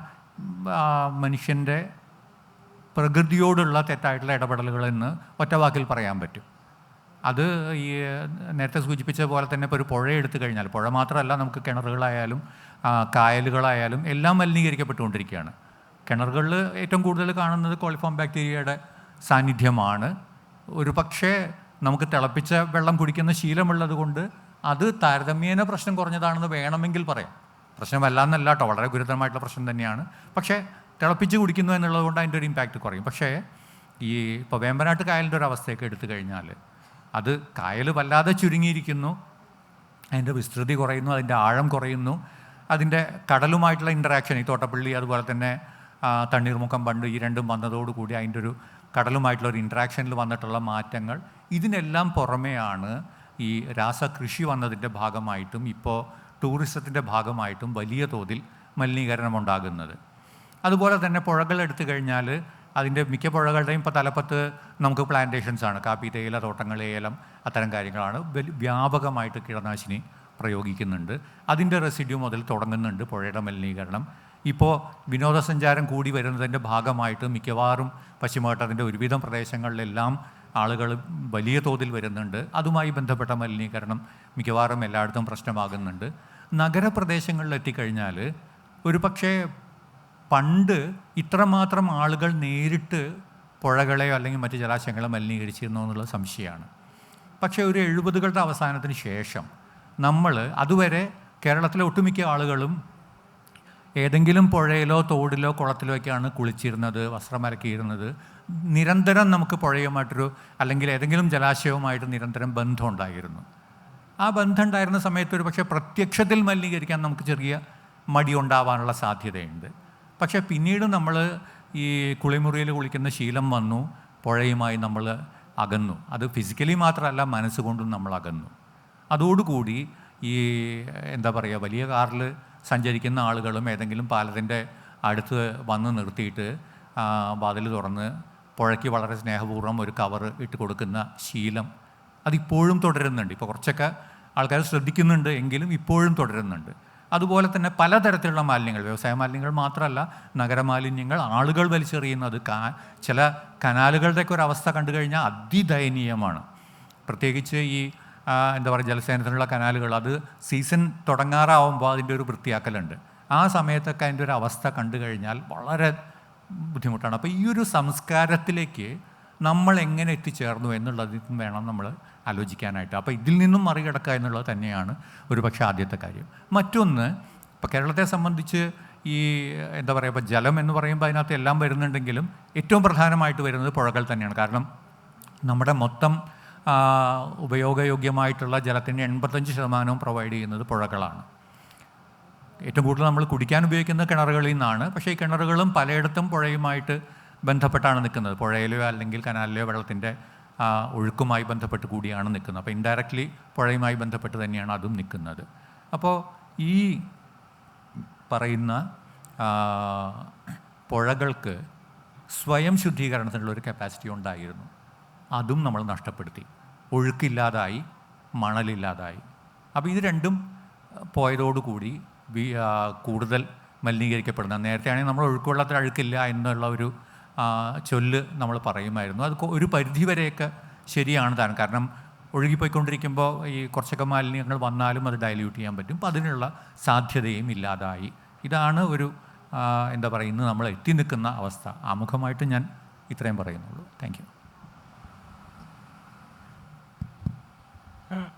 മനുഷ്യൻ്റെ പ്രകൃതിയോടുള്ള തെറ്റായിട്ടുള്ള ഇടപെടലുകളെന്ന് ഒറ്റവാക്കിൽ പറയാൻ പറ്റും. അത് ഈ നേരത്തെ സൂചിപ്പിച്ച പോലെ തന്നെ ഇപ്പോൾ ഒരു പുഴ എടുത്തു കഴിഞ്ഞാൽ, പുഴ മാത്രമല്ല, നമുക്ക് കിണറുകളായാലും കായലുകളായാലും എല്ലാം മലിനീകരിക്കപ്പെട്ടുകൊണ്ടിരിക്കുകയാണ്. കിണറുകളിൽ ഏറ്റവും കൂടുതൽ കാണുന്നത് കോളിഫോം ബാക്ടീരിയയുടെ സാന്നിധ്യമാണ്. ഒരു പക്ഷേ നമുക്ക് തിളപ്പിച്ച വെള്ളം കുടിക്കുന്ന ശീലമുള്ളത് കൊണ്ട് അത് താരതമ്യേന പ്രശ്നം കുറഞ്ഞതാണെന്ന് വേണമെങ്കിൽ പറയാം. പ്രശ്നമല്ല എന്നല്ല കേട്ടോ, വളരെ ഗുരുതരമായിട്ടുള്ള പ്രശ്നം തന്നെയാണ്. പക്ഷേ തിളപ്പിച്ച് കുടിക്കുന്നു എന്നുള്ളത് കൊണ്ട് അതിൻ്റെ ഒരു ഇമ്പാക്റ്റ് കുറയും. പക്ഷേ ഈ ഇപ്പോൾ വേമ്പനാട്ട് കായലിൻ്റെ ഒരു അവസ്ഥയൊക്കെ എടുത്തു കഴിഞ്ഞാൽ അത് കായൽ വല്ലാതെ ചുരുങ്ങിയിരിക്കുന്നു, അതിൻ്റെ വിസ്തൃതി കുറയുന്നു, അതിൻ്റെ ആഴം കുറയുന്നു, അതിൻ്റെ കടലുമായിട്ടുള്ള ഇൻറ്ററാക്ഷൻ, ഈ തോട്ടപ്പള്ളി അതുപോലെ തന്നെ തണ്ണീർമുക്കം ബണ്ട് ഈ രണ്ടും വന്നതോടുകൂടി അതിൻ്റെ ഒരു കടലുമായിട്ടുള്ള ഒരു ഇൻറ്ററാക്ഷനിൽ വന്നിട്ടുള്ള മാറ്റങ്ങൾ, ഇതിനെല്ലാം പുറമെയാണ് ഈ രാസകൃഷി വന്നതിൻ്റെ ഭാഗമായിട്ടും ഇപ്പോൾ ടൂറിസത്തിൻ്റെ ഭാഗമായിട്ടും വലിയ തോതിൽ മലിനീകരണം ഉണ്ടാകുന്നത്. അതുപോലെ തന്നെ പുഴകൾ എടുത്തു കഴിഞ്ഞാൽ അതിൻ്റെ മിക്ക പുഴകളുടെയും ഇപ്പോൾ തലപ്പത്ത് നമുക്ക് പ്ലാന്റേഷൻസാണ്, കാപ്പി, തേയില തോട്ടങ്ങൾ, ഏലം, അത്തരം കാര്യങ്ങളാണ്. വ്യാപകമായിട്ട് കീടനാശിനി പ്രയോഗിക്കുന്നുണ്ട്. അതിൻ്റെ റെസിഡ്യൂ മുതൽ തുടങ്ങുന്നുണ്ട് പുഴയുടെ മലിനീകരണം. ഇപ്പോൾ വിനോദസഞ്ചാരം കൂടി വരുന്നതിൻ്റെ ഭാഗമായിട്ട് മിക്കവാറും പശ്ചിമഘട്ടത്തിൻ്റെ ഒരുവിധം പ്രദേശങ്ങളിലെല്ലാം ആളുകൾ വലിയ തോതിൽ വരുന്നുണ്ട്. അതുമായി ബന്ധപ്പെട്ട മലിനീകരണം മിക്കവാറും എല്ലായിടത്തും പ്രശ്നമാകുന്നുണ്ട്. നഗരപ്രദേശങ്ങളിൽ എത്തിക്കഴിഞ്ഞാൽ ഒരു പക്ഷേ പണ്ട് ഇത്രമാത്രം ആളുകൾ നേരിട്ട് പുഴകളെയോ അല്ലെങ്കിൽ മറ്റ് ജലാശയങ്ങളെ മലിനീകരിച്ചിരുന്നോ എന്നുള്ള സംശയമാണ്. പക്ഷേ ഒരു 70കളുടെ അവസാനത്തിന് ശേഷം നമ്മൾ അതുവരെ കേരളത്തിലെ ഒട്ടുമിക്ക ആളുകളും ഏതെങ്കിലും പുഴയിലോ തോടിലോ കുളത്തിലോ ഒക്കെയാണ് കുളിച്ചിരുന്നത്, വസ്ത്രമലക്കിയിരുന്നത്. നിരന്തരം നമുക്ക് പുഴയുമായിട്ടൊരു അല്ലെങ്കിൽ ഏതെങ്കിലും ജലാശയവുമായിട്ട് നിരന്തരം ബന്ധം ഉണ്ടായിരുന്നു. ആ ബന്ധം ഉണ്ടായിരുന്ന സമയത്ത് ഒരു പക്ഷേ പ്രത്യക്ഷത്തിൽ മലിനീകരിക്കാൻ നമുക്ക് ചെറിയ മടി ഉണ്ടാവാനുള്ള സാധ്യതയുണ്ട്. പക്ഷേ പിന്നീട് നമ്മൾ ഈ കുളിമുറിയിൽ കുളിക്കുന്ന ശീലം വന്നു, പുഴയുമായി നമ്മൾ അകന്നു. അത് ഫിസിക്കലി മാത്രമല്ല, മനസ്സുകൊണ്ടും നമ്മൾ അകന്നു. അതോടുകൂടി ഈ എന്താ പറയുക, വലിയ കാറിൽ സഞ്ചരിക്കുന്ന ആളുകളും ഏതെങ്കിലും പാലത്തിൻ്റെ അടുത്ത് വന്ന് നിർത്തിയിട്ട് വാതിൽ തുറന്ന് പുഴയ്ക്ക് വളരെ സ്നേഹപൂർവ്വം ഒരു കവർ ഇട്ട് കൊടുക്കുന്ന ശീലം അതിപ്പോഴും തുടരുന്നുണ്ട്. ഇപ്പോൾ കുറച്ചൊക്കെ ആൾക്കാർ ശ്രദ്ധിക്കുന്നുണ്ട് എങ്കിലും ഇപ്പോഴും തുടരുന്നുണ്ട്. അതുപോലെ തന്നെ പലതരത്തിലുള്ള മാലിന്യങ്ങൾ, വ്യവസായ മാലിന്യങ്ങൾ മാത്രമല്ല, നഗരമാലിന്യങ്ങൾ, ആളുകൾ വലിച്ചെറിയുന്നത്, ചില കനാലുകളുടെയൊക്കെ ഒരു അവസ്ഥ കണ്ടു കഴിഞ്ഞാൽ അതിദയനീയമാണ്. പ്രത്യേകിച്ച് ഈ എന്താ പറയുക, ജലസേനത്തിനുള്ള കനാലുകൾ, അത് സീസൺ തുടങ്ങാറാവുമ്പോൾ അതിൻ്റെ ഒരു വൃത്തിയാക്കലുണ്ട്. ആ സമയത്തൊക്കെ അതിൻ്റെ ഒരു അവസ്ഥ കണ്ടു കഴിഞ്ഞാൽ വളരെ ബുദ്ധിമുട്ടാണ്. അപ്പോൾ ഈ ഒരു സംസ്കാരത്തിലേക്ക് നമ്മൾ എങ്ങനെ എത്തിച്ചേർന്നു എന്നുള്ളതിൽ വേണം നമ്മൾ ആലോചിക്കാനായിട്ട്. അപ്പോൾ ഇതിൽ നിന്നും മറികടക്കുക എന്നുള്ളത് തന്നെയാണ് ഒരു പക്ഷേ ആദ്യത്തെ കാര്യം. മറ്റൊന്ന്, ഇപ്പോൾ കേരളത്തെ സംബന്ധിച്ച് ഈ എന്താ പറയുക, ഇപ്പോൾ ജലം എന്ന് പറയുമ്പോൾ അതിനകത്ത് എല്ലാം വരുന്നുണ്ടെങ്കിലും ഏറ്റവും പ്രധാനമായിട്ട് വരുന്നത് പുഴകൾ തന്നെയാണ്. കാരണം നമ്മുടെ മൊത്തം ഉപയോഗയോഗ്യമായിട്ടുള്ള ജലത്തിൻ്റെ 85% പ്രൊവൈഡ് ചെയ്യുന്നത് പുഴകളാണ്. ഏറ്റവും കൂടുതൽ നമ്മൾ കുടിക്കാൻ ഉപയോഗിക്കുന്ന കിണറുകളിൽ നിന്നാണ്. പക്ഷേ ഈ കിണറുകളും പലയിടത്തും പുഴയുമായിട്ട് ബന്ധപ്പെട്ടാണ് നിൽക്കുന്നത്. പുഴയിലോ അല്ലെങ്കിൽ കനാലിലെയോ വെള്ളത്തിൻ്റെ ഒഴുക്കുമായി ബന്ധപ്പെട്ട് കൂടിയാണ് നിൽക്കുന്നത്. അപ്പോൾ ഇൻഡയറക്റ്റ്ലി പുഴയുമായി ബന്ധപ്പെട്ട് തന്നെയാണ് അതും നിൽക്കുന്നത്. അപ്പോൾ ഈ പറയുന്ന പുഴകൾക്ക് സ്വയം ശുദ്ധീകരണത്തിനുള്ളൊരു കപ്പാസിറ്റി ഉണ്ടായിരുന്നു. അതും നമ്മൾ നഷ്ടപ്പെടുത്തി. ഒഴുക്കില്ലാതായി, മണലില്ലാതായി. അപ്പോൾ ഇത് രണ്ടും പോയതോടുകൂടി കൂടുതൽ മലിനീകരിക്കപ്പെടുന്ന, നേരത്തെ ആണെങ്കിൽ നമ്മൾ ഒഴുക്കുവെള്ളത്തിൽ അഴുക്കില്ല എന്നുള്ള ഒരു ചൊല്ല് നമ്മൾ പറയുമായിരുന്നു. അത് ഒരു പരിധിവരെയൊക്കെ ശരിയാണ് താൻ. കാരണം ഒഴുകിപ്പോയിക്കൊണ്ടിരിക്കുമ്പോൾ ഈ കുറച്ചൊക്കെ മാലിന്യങ്ങൾ വന്നാലും അത് ഡൈല്യൂട്ട് ചെയ്യാൻ പറ്റും. അപ്പോൾ അതിനുള്ള സാധ്യതയും ഇല്ലാതായി. ഇതാണ് ഒരു എന്താ പറയുക, ഇന്ന് നമ്മൾ എത്തി നിൽക്കുന്ന അവസ്ഥ. ആമുഖമായിട്ട് ഞാൻ ഇത്രയും പറയുന്നുള്ളൂ. Thank you.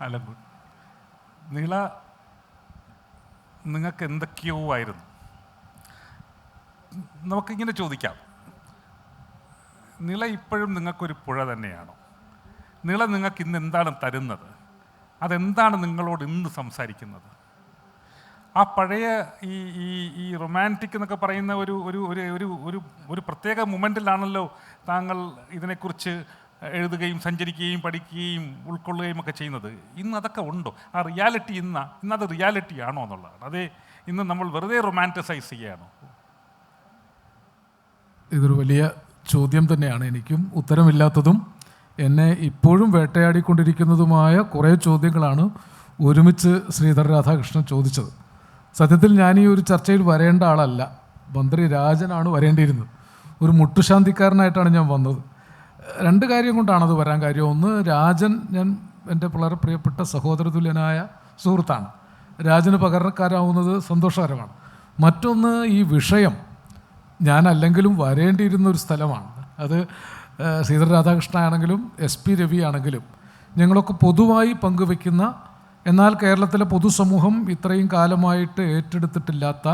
അല്ല, നീള നിങ്ങൾക്ക് എന്തൊക്കെയോ ആയിരുന്നു. നമുക്കിങ്ങനെ ചോദിക്കാം, നിള ഇപ്പോഴും നിങ്ങൾക്കൊരു പുഴ തന്നെയാണോ? നിള നിങ്ങൾക്ക് ഇന്ന് എന്താണ് തരുന്നത്? അതെന്താണ് നിങ്ങളോട് ഇന്ന് സംസാരിക്കുന്നത്? ആ പഴയ ഈ റൊമാൻറ്റിക് എന്നൊക്കെ പറയുന്ന ഒരു ഒരു ഒരു ഒരു ഒരു പ്രത്യേക മൊമെൻറ്റിലാണല്ലോ താങ്കൾ ഇതിനെക്കുറിച്ച് എഴുതുകയും സഞ്ചരിക്കുകയും പഠിക്കുകയും ഉൾക്കൊള്ളുകയും ഒക്കെ ചെയ്യുന്നത്. ഇന്ന് അതൊക്കെ ഉണ്ടോ? ആ റിയാലിറ്റി ഇന്നത് റിയാലിറ്റി ആണോ എന്നുള്ളതാണ്. അതേ ഇന്ന് നമ്മൾ വെറുതെ റൊമാൻറ്റിസൈസ് ചെയ്യുകയാണോ?
ഇതൊരു വലിയ ചോദ്യം തന്നെയാണ്. എനിക്കും ഉത്തരമില്ലാത്തതും എന്നെ ഇപ്പോഴും വേട്ടയാടിക്കൊണ്ടിരിക്കുന്നതുമായ കുറേ ചോദ്യങ്ങളാണ് ഒരുമിച്ച് ശ്രീധര രാധാകൃഷ്ണൻ ചോദിച്ചത്. സത്യത്തിൽ ഞാൻ ഈ ഒരു ചർച്ചയിൽ വരേണ്ട ആളല്ല, മന്ത്രി രാജനാണ് വരേണ്ടിയിരുന്നത്. ഒരു മുട്ടുശാന്തിക്കാരനായിട്ടാണ് ഞാൻ വന്നത്. രണ്ട് കാര്യം കൊണ്ടാണത് വരാൻ കാര്യം. ഒന്ന്, രാജൻ എൻ്റെ വളരെ പ്രിയപ്പെട്ട സഹോദരതുല്യനായ സുഹൃത്താണ്. രാജന് പകരക്കാരാവുന്നത് സന്തോഷകരമാണ്. മറ്റൊന്ന്, ഈ വിഷയം ഞാനല്ലെങ്കിലും വരേണ്ടിയിരുന്ന ഒരു സ്ഥലമാണ്. അത് ശ്രീധര രാധാകൃഷ്ണൻ ആണെങ്കിലും SP രവി ആണെങ്കിലും ഞങ്ങളൊക്കെ പൊതുവായി പങ്കുവെക്കുന്ന എന്നാൽ കേരളത്തിലെ പൊതുസമൂഹം ഇത്രയും കാലമായിട്ട് ഏറ്റെടുത്തിട്ടില്ലാത്ത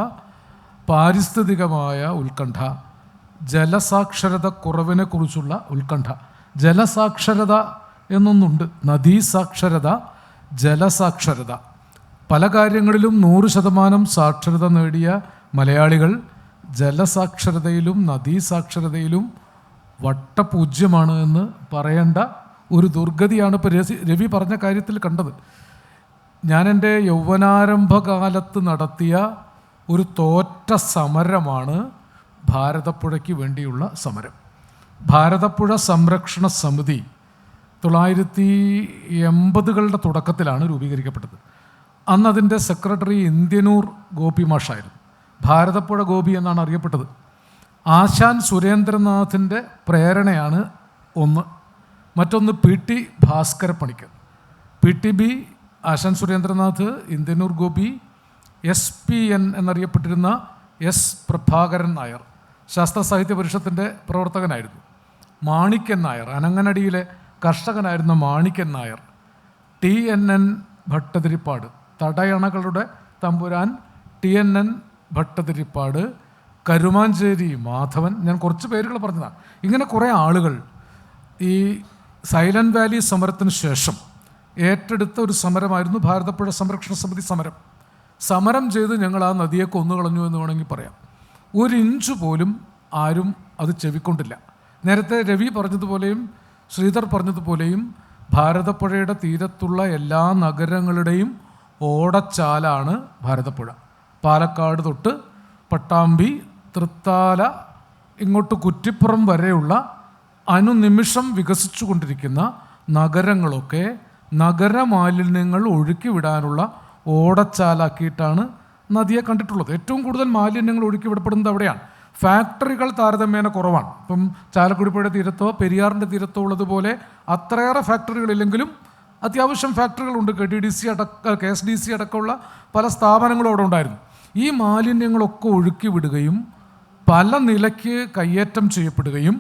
പാരിസ്ഥിതികമായ ഉത്കണ്ഠ, ജലസാക്ഷരത കുറവിനെക്കുറിച്ചുള്ള ഉത്കണ്ഠ. ജലസാക്ഷരത എന്നൊന്നുണ്ട്, നദീസാക്ഷരത, ജലസാക്ഷരത. പല കാര്യങ്ങളിലും 100% സാക്ഷരത നേടിയ മലയാളികൾ ജലസാക്ഷരതയിലും നദീസാക്ഷരതയിലും വട്ടപൂജ്യമാണ് എന്ന് പറയേണ്ട ഒരു ദുർഗതിയാണ് ഇപ്പോൾ രവി പറഞ്ഞ കാര്യത്തിൽ കണ്ടത്. ഞാൻ എൻ്റെ യൗവനാരംഭകാലത്ത് നടത്തിയ ഒരു തോറ്റ സമരമാണ് ഭാരതപ്പുഴയ്ക്ക് വേണ്ടിയുള്ള സമരം. ഭാരതപ്പുഴ സംരക്ഷണ സമിതി 1980കളുടെ തുടക്കത്തിലാണ് രൂപീകരിക്കപ്പെട്ടത്. അന്ന് അതിൻ്റെ സെക്രട്ടറി ഇന്ത്യനൂർ ഗോപി മാഷായിരുന്നു. ഭാരതപ്പുഴ ഗോപി എന്നാണ് അറിയപ്പെട്ടത്. ആശാൻ സുരേന്ദ്രനാഥിൻ്റെ പ്രേരണയാണ് ഒന്ന്. മറ്റൊന്ന് PT ഭാസ്കര പണിക്കർ, PTB, ആശാൻ സുരേന്ദ്രനാഥ്, ഇന്ത്യനൂർ ഗോപി, SPN എന്നറിയപ്പെട്ടിരുന്ന S പ്രഭാകരൻ നായർ, ശാസ്ത്ര സാഹിത്യ പരിഷത്തിൻ്റെ പ്രവർത്തകനായിരുന്നു. മാണിക്യൻ നായർ, അനങ്ങനടിയിലെ കർഷകനായിരുന്ന മാണിക്യൻ നായർ, TNN ഭട്ടതിരിപ്പാട്, തടയണകളുടെ തമ്പുരാൻ TNN ഭട്ടതിരിപ്പാട്, കരുമാഞ്ചേരി മാധവൻ. ഞാൻ കുറച്ച് പേരുകൾ പറഞ്ഞതാണ്. ഇങ്ങനെ കുറേ ആളുകൾ ഈ സൈലൻറ്റ് വാലി സമരത്തിന് ശേഷം ഏറ്റെടുത്ത ഒരു സമരമായിരുന്നു ഭാരതപ്പുഴ സംരക്ഷണ സമിതി സമരം. സമരം ചെയ്ത് ഞങ്ങൾ ആ നദിയെ കൊന്നുകളഞ്ഞു എന്ന് വേണമെങ്കിൽ പറയാം. 1 ഇഞ്ച് പോലും ആരും അത് ചെവിക്കൊണ്ടില്ല. നേരത്തെ രവി പറഞ്ഞതുപോലെയും ശ്രീധർ പറഞ്ഞതുപോലെയും ഭാരതപ്പുഴയുടെ തീരത്തുള്ള എല്ലാ നഗരങ്ങളുടെയും ഓടച്ചാലാണ് ഭാരതപ്പുഴ. പാലക്കാട് തൊട്ട് പട്ടാമ്പി, തൃത്താല, ഇങ്ങോട്ട് കുറ്റിപ്പുറം വരെയുള്ള അനുനിമിഷം വികസിച്ചു കൊണ്ടിരിക്കുന്ന നഗരങ്ങളൊക്കെ നഗരമാലിന്യങ്ങൾ ഒഴുക്കി വിടാനുള്ള ഓടച്ചാലാക്കിയിട്ടാണ് നദിയെ കണ്ടിട്ടുള്ളത്. ഏറ്റവും കൂടുതൽ മാലിന്യങ്ങൾ ഒഴുക്കി വിടപ്പെടുന്നത് അവിടെയാണ്. ഫാക്ടറികൾ താരതമ്യേന കുറവാണ്. ഇപ്പം ചാലക്കുടി പുഴ തീരത്തോ പെരിയാറിൻ്റെ തീരത്തോ ഉള്ളതുപോലെ അത്രയേറെ ഫാക്ടറികളില്ലെങ്കിലും അത്യാവശ്യം ഫാക്ടറികളുണ്ട്. KSDC അടക്കമുള്ള പല സ്ഥാപനങ്ങളും അവിടെ ഉണ്ടായിരുന്നു. ഈ മാലിന്യങ്ങളൊക്കെ ഒഴുക്കി വിടുകയും പല നിലയ്ക്ക് കയ്യേറ്റം ചെയ്യപ്പെടുകയും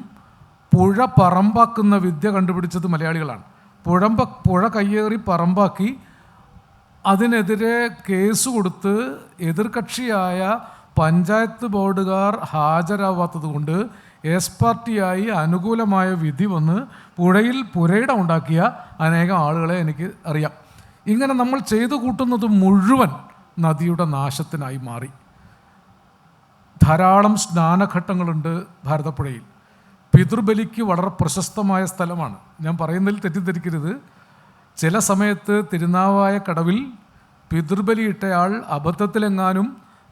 പുഴ പറമ്പാക്കുന്ന വിദ്യ കണ്ടുപിടിച്ചത് മലയാളികളാണ്. പുഴ കയ്യേറി പറമ്പാക്കി അതിനെതിരെ കേസ് കൊടുത്ത് എതിർകക്ഷിയായ പഞ്ചായത്ത് ബോർഡുകാർ ഹാജരാവാത്തത് കൊണ്ട് എസ് പാർട്ടിയായി അനുകൂലമായ വിധി വന്ന് പുഴയിൽ പുരയിടം ഉണ്ടാക്കിയ അനേകം ആളുകളെ എനിക്ക് അറിയാം. ഇങ്ങനെ നമ്മൾ ചെയ്തു കൂട്ടുന്നത് മുഴുവൻ നദിയുടെ നാശത്തിനായി മാറി. ധാരാളം സ്നാനഘട്ടങ്ങളുണ്ട് ഭാരതപ്പുഴയിൽ. പിതൃബലിക്ക് വളരെ പ്രശസ്തമായ സ്ഥലമാണ്. ഞാൻ പറയുന്നതിൽ തെറ്റിദ്ധരിക്കരുത്. ചില സമയത്ത് തിരുനാവായ കടവിൽ പിതൃബലിയിട്ടയാൾ അബദ്ധത്തിലെങ്ങാനും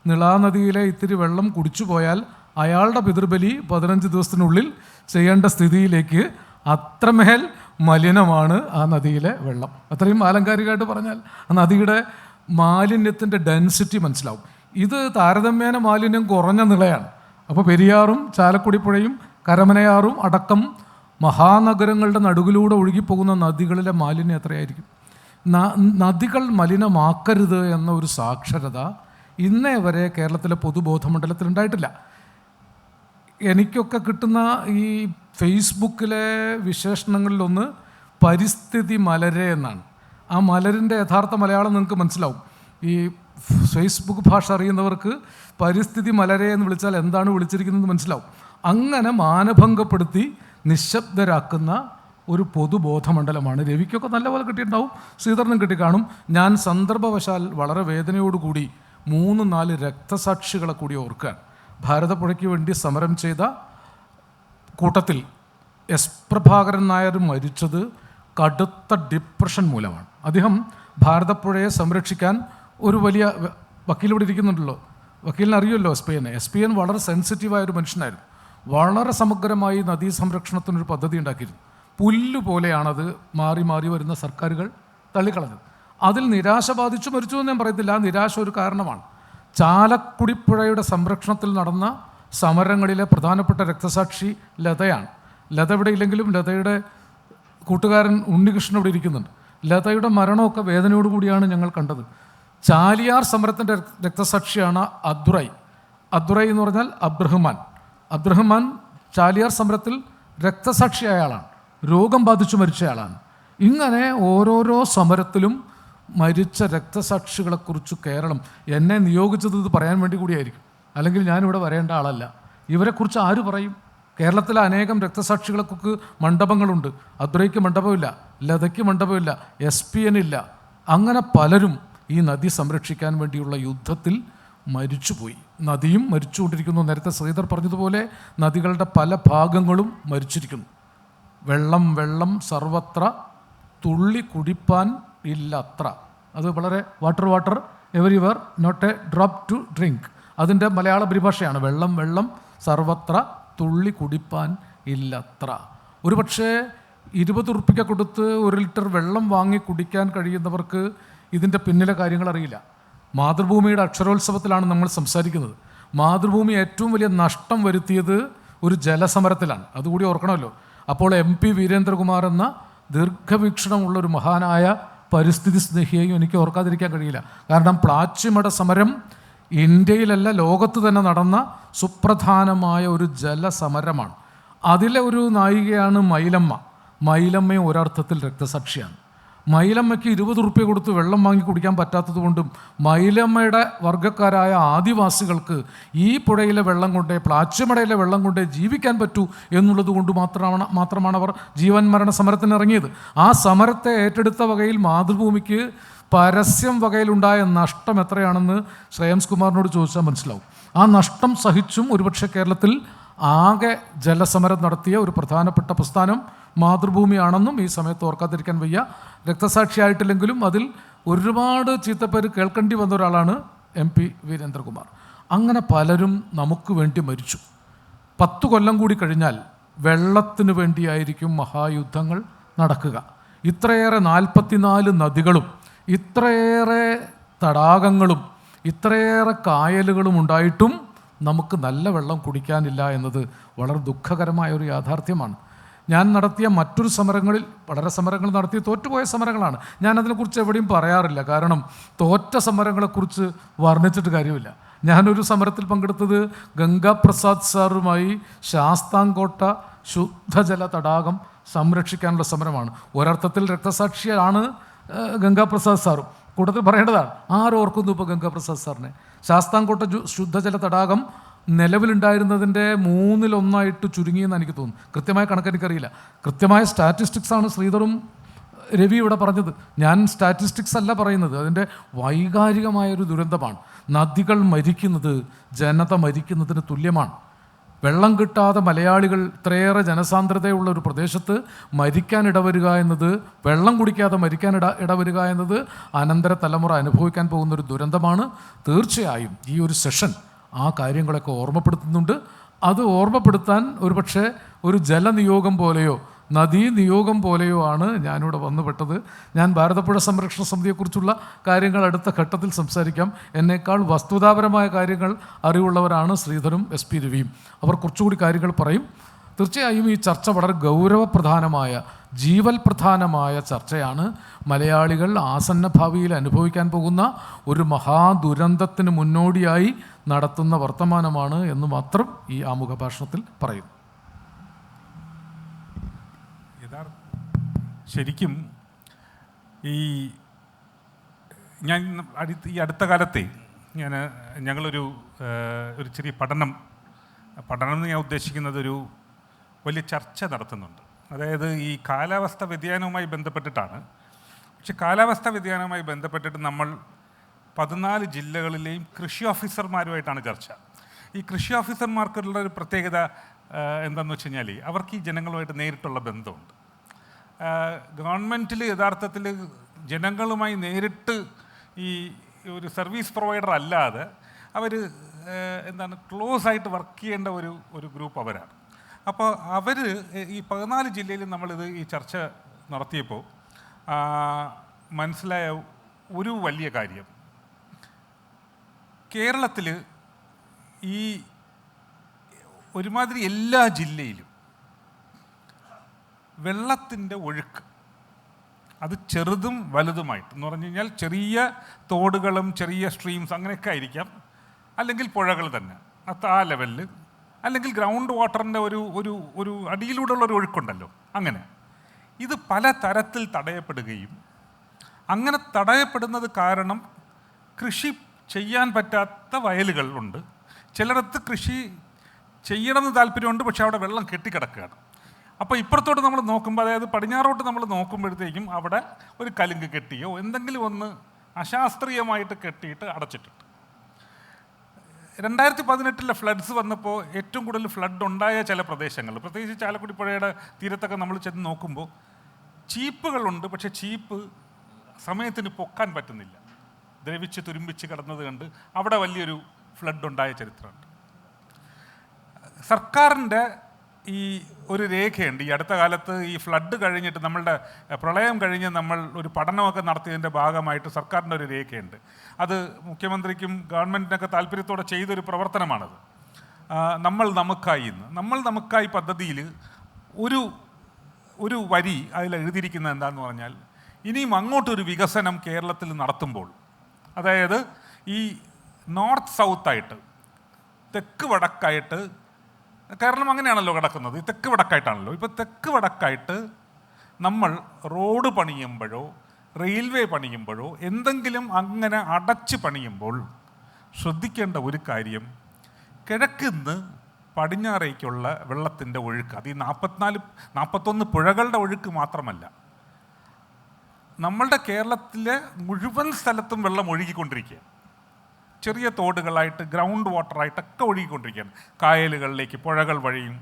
നിളാനദിയിലെ ഇത്തിരി വെള്ളം കുടിച്ചു പോയാൽ അയാളുടെ പിതൃബലി 15 ദിവസത്തിനുള്ളിൽ ചെയ്യേണ്ട സ്ഥിതിയിലേക്ക് അത്രമേൽ മലിനമാണ് ആ നദിയിലെ വെള്ളം. അത്രയും ആലങ്കാരികമായിട്ട് പറഞ്ഞാൽ ആ നദിയുടെ മാലിന്യത്തിൻ്റെ ഡെൻസിറ്റി മനസ്സിലാവും. ഇത് താരതമ്യേന മാലിന്യം കുറഞ്ഞ നിളയാണ്. അപ്പോൾ പെരിയാറും ചാലക്കുടി പുഴയും കരമനയാറും അടക്കം മഹാനഗരങ്ങളുടെ നടുവിലൂടെ ഒഴുകിപ്പോകുന്ന നദികളിലെ മാലിന്യം എത്രയായിരിക്കും? നദികൾ മലിനമാക്കരുത് എന്ന ഒരു സാക്ഷരത ഇന്നേ വരെ കേരളത്തിലെ പൊതുബോധമണ്ഡലത്തിൽ ഉണ്ടായിട്ടില്ല. എനിക്കൊക്കെ കിട്ടുന്ന ഈ ഫേസ്ബുക്കിലെ വിശേഷണങ്ങളിലൊന്ന് പരിസ്ഥിതി മലരെ എന്നാണ്. ആ മലരിൻ്റെ യഥാർത്ഥ മലയാളം നിങ്ങൾക്ക് മനസ്സിലാവും. ഈ ഫേസ്ബുക്ക് ഭാഷ അറിയുന്നവർക്ക് പരിസ്ഥിതി മലരെ എന്ന് വിളിച്ചാൽ എന്താണ് വിളിച്ചിരിക്കുന്നത് മനസ്സിലാവും. അങ്ങനെ മാനഭംഗപ്പെടുത്തി നിശബ്ദരാക്കുന്ന ഒരു പൊതുബോധമണ്ഡലമാണ്. രവിക്കൊക്കെ നല്ലപോലെ കിട്ടിയിട്ടുണ്ടാവും, ശ്രീധരനും കിട്ടിക്കാണും. ഞാൻ സന്ദർഭവശാൽ വളരെ വേദനയോടുകൂടി 3-4 രക്തസാക്ഷികളെ കൂടി ഓർക്കാൻ. ഭാരതപ്പുഴയ്ക്ക് വേണ്ടി സമരം ചെയ്ത കൂട്ടത്തിൽ S പ്രഭാകരൻ നായർ മരിച്ചത് കടുത്ത ഡിപ്രഷൻ മൂലമാണ്. അദ്ദേഹം ഭാരതപ്പുഴയെ സംരക്ഷിക്കാൻ ഒരു വലിയ വക്കീലിവിടെ ഇരിക്കുന്നുണ്ടല്ലോ, വക്കീലിനെ അറിയുമല്ലോ SPN വളരെ സെൻസിറ്റീവായ ഒരു മനുഷ്യനായിരുന്നു. വളരെ സമഗ്രമായി നദീ സംരക്ഷണത്തിനൊരു പദ്ധതി ഉണ്ടാക്കിയിരുന്നു. പുല്ലുപോലെയാണത് മാറി മാറി വരുന്ന സർക്കാരുകൾ തള്ളിക്കളഞ്ഞത്. അതിൽ നിരാശ ബാധിച്ചു മരിച്ചു എന്ന് ഞാൻ പറയത്തില്ല. നിരാശ ഒരു കാരണമാണ്. ചാലക്കുടിപ്പുഴയുടെ സംരക്ഷണത്തിൽ നടന്ന സമരങ്ങളിലെ പ്രധാനപ്പെട്ട രക്തസാക്ഷി ലതയാണ്. ലത ഇവിടെ ഇല്ലെങ്കിലും ലതയുടെ കൂട്ടുകാരൻ ഉണ്ണികൃഷ്ണൻ ഇവിടെ ഇരിക്കുന്നുണ്ട്. ലതയുടെ മരണമൊക്കെ വേദനയോടുകൂടിയാണ് ഞങ്ങൾ കണ്ടത്. ചാലിയാർ സമരത്തിൻ്റെ രക്തസാക്ഷിയാണ് അദ്വൈ എന്ന് പറഞ്ഞാൽ അബ്രഹ്മാൻ ചാലിയാർ സമരത്തിൽ രക്തസാക്ഷിയായ ആളാണ്. രോഗം ബാധിച്ചു മരിച്ചയാളാണ്. ഇങ്ങനെ ഓരോരോ സമരത്തിലും മരിച്ച രക്തസാക്ഷികളെക്കുറിച്ച് കേരളം എന്നെ നിയോഗിച്ചത് ഇത് പറയാൻ വേണ്ടി കൂടിയായിരിക്കും, അല്ലെങ്കിൽ ഞാനിവിടെ വരേണ്ട ആളല്ല. ഇവരെക്കുറിച്ച് ആര് പറയും? കേരളത്തിലെ അനേകം രക്തസാക്ഷികൾക്ക് മണ്ഡപങ്ങളുണ്ട്. അദ്വൈക്ക് മണ്ഡപമില്ല, ലതയ്ക്ക് മണ്ഡപമില്ല, SPN ഇല്ല. അങ്ങനെ പലരും ഈ നദി സംരക്ഷിക്കാൻ വേണ്ടിയുള്ള യുദ്ധത്തിൽ മരിച്ചുപോയി. നദിയും മരിച്ചുകൊണ്ടിരിക്കുന്നു. നേരത്തെ ശ്രീധർ പറഞ്ഞതുപോലെ നദികളുടെ പല ഭാഗങ്ങളും മരിച്ചിരിക്കുന്നു. വെള്ളം വെള്ളം സർവത്ര, തുള്ളി കുടിപ്പാൻ ഇല്ലത്ര. അത് വളരെ water everywhere, not a drop to drink. അതിൻ്റെ മലയാള പരിഭാഷയാണ് വെള്ളം വെള്ളം സർവത്ര, തുള്ളി കുടിപ്പാൻ ഇല്ലത്ര. ഒരു പക്ഷേ 20 ഉറുപ്പിക കൊടുത്ത് 1 ലിറ്റർ വെള്ളം വാങ്ങി കുടിക്കാൻ കഴിയുന്നവർക്ക് ഇതിൻ്റെ പിന്നിലെ കാര്യങ്ങൾ അറിയില്ല. മാതൃഭൂമിയുടെ അക്ഷരോത്സവത്തിലാണ് നമ്മൾ സംസാരിക്കുന്നത്. മാതൃഭൂമി ഏറ്റവും വലിയ നഷ്ടം വരുത്തിയത് ഒരു ജലസമരത്തിലാണ്. അതുകൂടി ഓർക്കണമല്ലോ. അപ്പോൾ MP വീരേന്ദ്രകുമാർ എന്ന ദീർഘവീക്ഷണമുള്ളൊരു മഹാനായ പരിസ്ഥിതി സ്നേഹിയെയും എനിക്ക് ഓർക്കാതിരിക്കാൻ കഴിയില്ല. കാരണം പ്ലാച്ചിമട സമരം ഇന്ത്യയിലല്ല ലോകത്ത് തന്നെ നടന്ന സുപ്രധാനമായ ഒരു ജലസമരമാണ്. അതിലെ ഒരു നായികയാണ് മൈലമ്മ. മൈലമ്മയും ഒരർത്ഥത്തിൽ രക്തസാക്ഷിയാണ്. മൈലമ്മയ്ക്ക് 20 ഉറുപ്പിക കൊടുത്ത് വെള്ളം വാങ്ങി കുടിക്കാൻ പറ്റാത്തത് കൊണ്ടും മൈലമ്മയുടെ വർഗ്ഗക്കാരായ ആദിവാസികൾക്ക് ഈ പുഴയിലെ വെള്ളം കൊണ്ടേ, പ്ലാച്ചിമടയിലെ വെള്ളം കൊണ്ടേ ജീവിക്കാൻ പറ്റൂ എന്നുള്ളത് കൊണ്ട് മാത്രമാണ് അവർ ജീവൻ മരണ സമരത്തിന് ഇറങ്ങിയത്. ആ സമരത്തെ ഏറ്റെടുത്ത വകയിൽ മാതൃഭൂമിക്ക് പരസ്യം വകയിലുണ്ടായ നഷ്ടം എത്രയാണെന്ന് ശ്രേയംസ് കുമാറിനോട് ചോദിച്ചാൽ മനസ്സിലാവും. ആ നഷ്ടം സഹിച്ചും ഒരുപക്ഷെ കേരളത്തിൽ ആകെ ജലസമരം നടത്തിയ ഒരു പ്രധാനപ്പെട്ട പ്രസ്ഥാനം മാതൃഭൂമിയാണെന്നും ഈ സമയത്ത് ഓർക്കാതിരിക്കാൻ വയ്യ. രക്തസാക്ഷിയായിട്ടില്ലെങ്കിലും അതിൽ ഒരുപാട് ചീത്തപ്പേര് കേൾക്കേണ്ടി വന്ന ഒരാളാണ് MP വീരേന്ദ്രകുമാർ. അങ്ങനെ പലരും നമുക്ക് വേണ്ടി മരിച്ചു. 10 കൊല്ലം കൂടി കഴിഞ്ഞാൽ വെള്ളത്തിന് വേണ്ടിയായിരിക്കും മഹായുദ്ധങ്ങൾ നടക്കുക. ഇത്രയേറെ 44 നദികളും ഇത്രയേറെ തടാകങ്ങളും ഇത്രയേറെ കായലുകളും ഉണ്ടായിട്ടും നമുക്ക് നല്ല വെള്ളം കുടിക്കാനില്ല എന്നത് വളരെ ദുഃഖകരമായ ഒരു യാഥാർത്ഥ്യമാണ്. ഞാൻ നടത്തിയ മറ്റൊരു സമരങ്ങളിൽ, വളരെ സമരങ്ങൾ നടത്തി തോറ്റുപോയ സമരങ്ങളാണ്. ഞാനതിനെക്കുറിച്ച് എവിടെയും പറയാറില്ല. കാരണം തോറ്റ സമരങ്ങളെക്കുറിച്ച് വർണ്ണിച്ചിട്ട് കാര്യമില്ല. ഞാനൊരു സമരത്തിൽ പങ്കെടുത്തത് ഗംഗാപ്രസാദ് സാറുമായി ശാസ്താംകോട്ട ശുദ്ധജല തടാകം സംരക്ഷിക്കാനുള്ള സമരമാണ്. ഒരർത്ഥത്തിൽ രക്തസാക്ഷിയാണ് ഗംഗാപ്രസാദ് സാറും. കൂട്ടത്തിൽ പറയേണ്ടതാണ്, ആരോർക്കുന്നു ഇപ്പോൾ ഗംഗാപ്രസാദ് സാറിനെ? ശാസ്താംകോട്ട ശുദ്ധജല തടാകം നിലവിലുണ്ടായിരുന്നതിൻ്റെ 1/3 ചുരുങ്ങിയെന്ന് എനിക്ക് തോന്നുന്നു. കൃത്യമായ കണക്ക് എനിക്കറിയില്ല. കൃത്യമായ സ്റ്റാറ്റിസ്റ്റിക്സാണ് ശ്രീധറും രവി ഇവിടെ പറഞ്ഞത്. ഞാൻ സ്റ്റാറ്റിസ്റ്റിക്സ് അല്ല പറയുന്നത്. അതിൻ്റെ വൈകാരികമായൊരു ദുരന്തമാണ്. നദികൾ മരിക്കുന്നത് ജനത മരിക്കുന്നതിന് തുല്യമാണ്. വെള്ളം കിട്ടാതെ മലയാളികൾ ഇത്രയേറെ ജനസാന്ദ്രതയുള്ള ഒരു പ്രദേശത്ത് മരിക്കാൻ ഇടവരിക എന്നത്, വെള്ളം കുടിക്കാതെ മരിക്കാൻ ഇടവരിക എന്നത് അനന്തര തലമുറ അനുഭവിക്കാൻ പോകുന്നൊരു ദുരന്തമാണ്. തീർച്ചയായും ഈ ഒരു സെഷൻ ആ കാര്യങ്ങളൊക്കെ ഓർമ്മപ്പെടുത്തുന്നുണ്ട്. അത് ഓർമ്മപ്പെടുത്താൻ ഒരുപക്ഷെ ഒരു ജലനിയോഗം പോലെയോ നദീ നിയോഗം പോലെയോ ആണ് ഞാനിവിടെ വന്നുപെട്ടത്. ഞാൻ ഭാരതപ്പുഴ സംരക്ഷണ സമിതിയെക്കുറിച്ചുള്ള കാര്യങ്ങൾ അടുത്ത ഘട്ടത്തിൽ സംസാരിക്കാം. എന്നേക്കാൾ വസ്തുതാപരമായ കാര്യങ്ങൾ അറിവുള്ളവരാണ് ശ്രീധരും SP രവിയും. അവർ കുറച്ചുകൂടി കാര്യങ്ങൾ പറയും. തീർച്ചയായും ഈ ചർച്ച വളരെ ഗൗരവപ്രധാനമായ, ജീവൽ പ്രധാനമായ ചർച്ചയാണ്. മലയാളികൾ ആസന്ന ഭാവിയിൽ അനുഭവിക്കാൻ പോകുന്ന ഒരു മഹാദുരന്തത്തിന് മുന്നോടിയായി നടത്തുന്ന വർത്തമാനമാണ് എന്ന് മാത്രം ഈ ആമുഖ ഭാഷണത്തിൽ പറയും.
ശരിക്കും ഈ അടുത്ത കാലത്തെ ഞങ്ങളൊരു ചെറിയ പഠനം എന്ന് ഞാൻ ഉദ്ദേശിക്കുന്നത് ഒരു വലിയ ചർച്ച നടത്തുന്നുണ്ട്. അതായത് ഈ കാലാവസ്ഥ വ്യതിയാനവുമായി ബന്ധപ്പെട്ടിട്ടാണ്. പക്ഷെ കാലാവസ്ഥ വ്യതിയാനവുമായി ബന്ധപ്പെട്ടിട്ട് നമ്മൾ 14 ജില്ലകളിലെയും കൃഷി ഓഫീസർമാരുമായിട്ടാണ് ചർച്ച. ഈ കൃഷി ഓഫീസർമാർക്കുള്ള ഒരു പ്രത്യേകത എന്താണെന്ന് വെച്ച് കഴിഞ്ഞാൽ അവർക്ക് ഈ ജനങ്ങളുമായിട്ട് നേരിട്ടുള്ള ബന്ധമുണ്ട്. ഗവൺമെൻറ്റിൽ യഥാർത്ഥത്തിൽ ജനങ്ങളുമായി നേരിട്ട് ഈ ഒരു സർവീസ് പ്രൊവൈഡർ അല്ലാതെ അവർ ക്ലോസ് ആയിട്ട് വർക്ക് ചെയ്യേണ്ട ഒരു ഗ്രൂപ്പ് അവരാണ്. അപ്പോൾ അവർ ഈ 14 ജില്ലയിൽ നമ്മളിത് ഈ ചർച്ച നടത്തിയപ്പോൾ മനസ്സിലായ ഒരു വലിയ കാര്യം, കേരളത്തിൽ ഈ ഒരുമാതിരി എല്ലാ ജില്ലയിലും വെള്ളത്തിൻ്റെ ഒഴുക്ക് അത് ചെറുതും വലുതുമായിട്ട് എന്ന് പറഞ്ഞു കഴിഞ്ഞാൽ ചെറിയ തോടുകളും ചെറിയ സ്ട്രീംസ് അങ്ങനെയൊക്കെ ആയിരിക്കാം, അല്ലെങ്കിൽ പുഴകൾ തന്നെ ആ ലെവലിൽ, അല്ലെങ്കിൽ ഗ്രൗണ്ട് വാട്ടറിൻ്റെ ഒരു അടിയിലൂടെയുള്ള ഒരു ഒഴുക്കുണ്ടല്ലോ, അങ്ങനെ ഇത് പല തരത്തിൽ തടയപ്പെടുകയും അങ്ങനെ തടയപ്പെടുന്നത് കാരണം കൃഷി ചെയ്യാൻ പറ്റാത്ത വയലുകൾ ഉണ്ട്. ചിലയിടത്ത് കൃഷി ചെയ്യണമെന്ന് താല്പര്യമുണ്ട്, പക്ഷേ അവിടെ വെള്ളം കെട്ടിക്കിടക്കുകയാണ്. അപ്പോൾ ഇപ്പുറത്തോട്ട് നമ്മൾ നോക്കുമ്പോൾ, അതായത് പടിഞ്ഞാറോട്ട് നമ്മൾ നോക്കുമ്പോഴത്തേക്കും അവിടെ ഒരു കലുങ്ക് കെട്ടിയോ എന്തെങ്കിലും ഒന്ന് അശാസ്ത്രീയമായിട്ട് കെട്ടിയിട്ട് അടച്ചിട്ടുണ്ട്. 2018 ഫ്ലഡ്സ് വന്നപ്പോൾ ഏറ്റവും കൂടുതൽ ഫ്ലഡ് ഉണ്ടായ ചില പ്രദേശങ്ങൾ, പ്രത്യേകിച്ച് ചാലക്കുടി പുഴയുടെ തീരത്തൊക്കെ നമ്മൾ ചെന്ന് നോക്കുമ്പോൾ ചീപ്പുകളുണ്ട്, പക്ഷേ ചീപ്പ് സമയത്തിന് പൊക്കാൻ പറ്റുന്നില്ല, ദ്രവിച്ച് തുരുമ്പിച്ച് കിടന്നത് കണ്ട് അവിടെ വലിയൊരു ഫ്ലഡ് ഉണ്ടായ ചരിത്രമുണ്ട്. സർക്കാരിൻ്റെ ഈ ഒരു രേഖയുണ്ട്. ഈ അടുത്ത കാലത്ത് ഈ ഫ്ലഡ് കഴിഞ്ഞിട്ട്, നമ്മളുടെ പ്രളയം കഴിഞ്ഞ് നമ്മൾ ഒരു പഠനമൊക്കെ നടത്തിയതിൻ്റെ ഭാഗമായിട്ട് സർക്കാരിൻ്റെ ഒരു രേഖയുണ്ട്. അത് മുഖ്യമന്ത്രിക്കും ഗവൺമെൻറ്റിനൊക്കെ താല്പര്യത്തോടെ ചെയ്തൊരു പ്രവർത്തനമാണത്. നമ്മൾ നമുക്കായി പദ്ധതിയിൽ ഒരു വരി അതിൽ എഴുതിയിരിക്കുന്നത് എന്താണെന്ന് പറഞ്ഞാൽ, ഇനിയും അങ്ങോട്ടൊരു വികസനം കേരളത്തിൽ നടത്തുമ്പോൾ, അതായത് ഈ നോർത്ത് സൗത്തായിട്ട്, തെക്ക് വടക്കായിട്ട്, കേരളം അങ്ങനെയാണല്ലോ കിടക്കുന്നത്, ഈ തെക്ക് വടക്കായിട്ടാണല്ലോ. ഇപ്പോൾ തെക്ക് വടക്കായിട്ട് നമ്മൾ റോഡ് പണിയുമ്പോഴോ റെയിൽവേ പണിയുമ്പോഴോ എന്തെങ്കിലും അങ്ങനെ അടച്ച് പണിയുമ്പോൾ ശ്രദ്ധിക്കേണ്ട ഒരു കാര്യം, കിഴക്കുന്ന് പടിഞ്ഞാറേക്കുള്ള വെള്ളത്തിൻ്റെ ഒഴുക്ക്, അത് ഈ 41 പുഴകളുടെ ഒഴുക്ക് മാത്രമല്ല, നമ്മളുടെ കേരളത്തിലെ മുഴുവൻ സ്ഥലത്തും വെള്ളം ഒഴുകിക്കൊണ്ടിരിക്കുകയാണ്. ചെറിയ തോടുകളായിട്ട്, ഗ്രൗണ്ട് വാട്ടറായിട്ടൊക്കെ ഒഴുകിക്കൊണ്ടിരിക്കുകയാണ്. കായലുകളിലേക്ക്, പുഴകൾ വഴിയും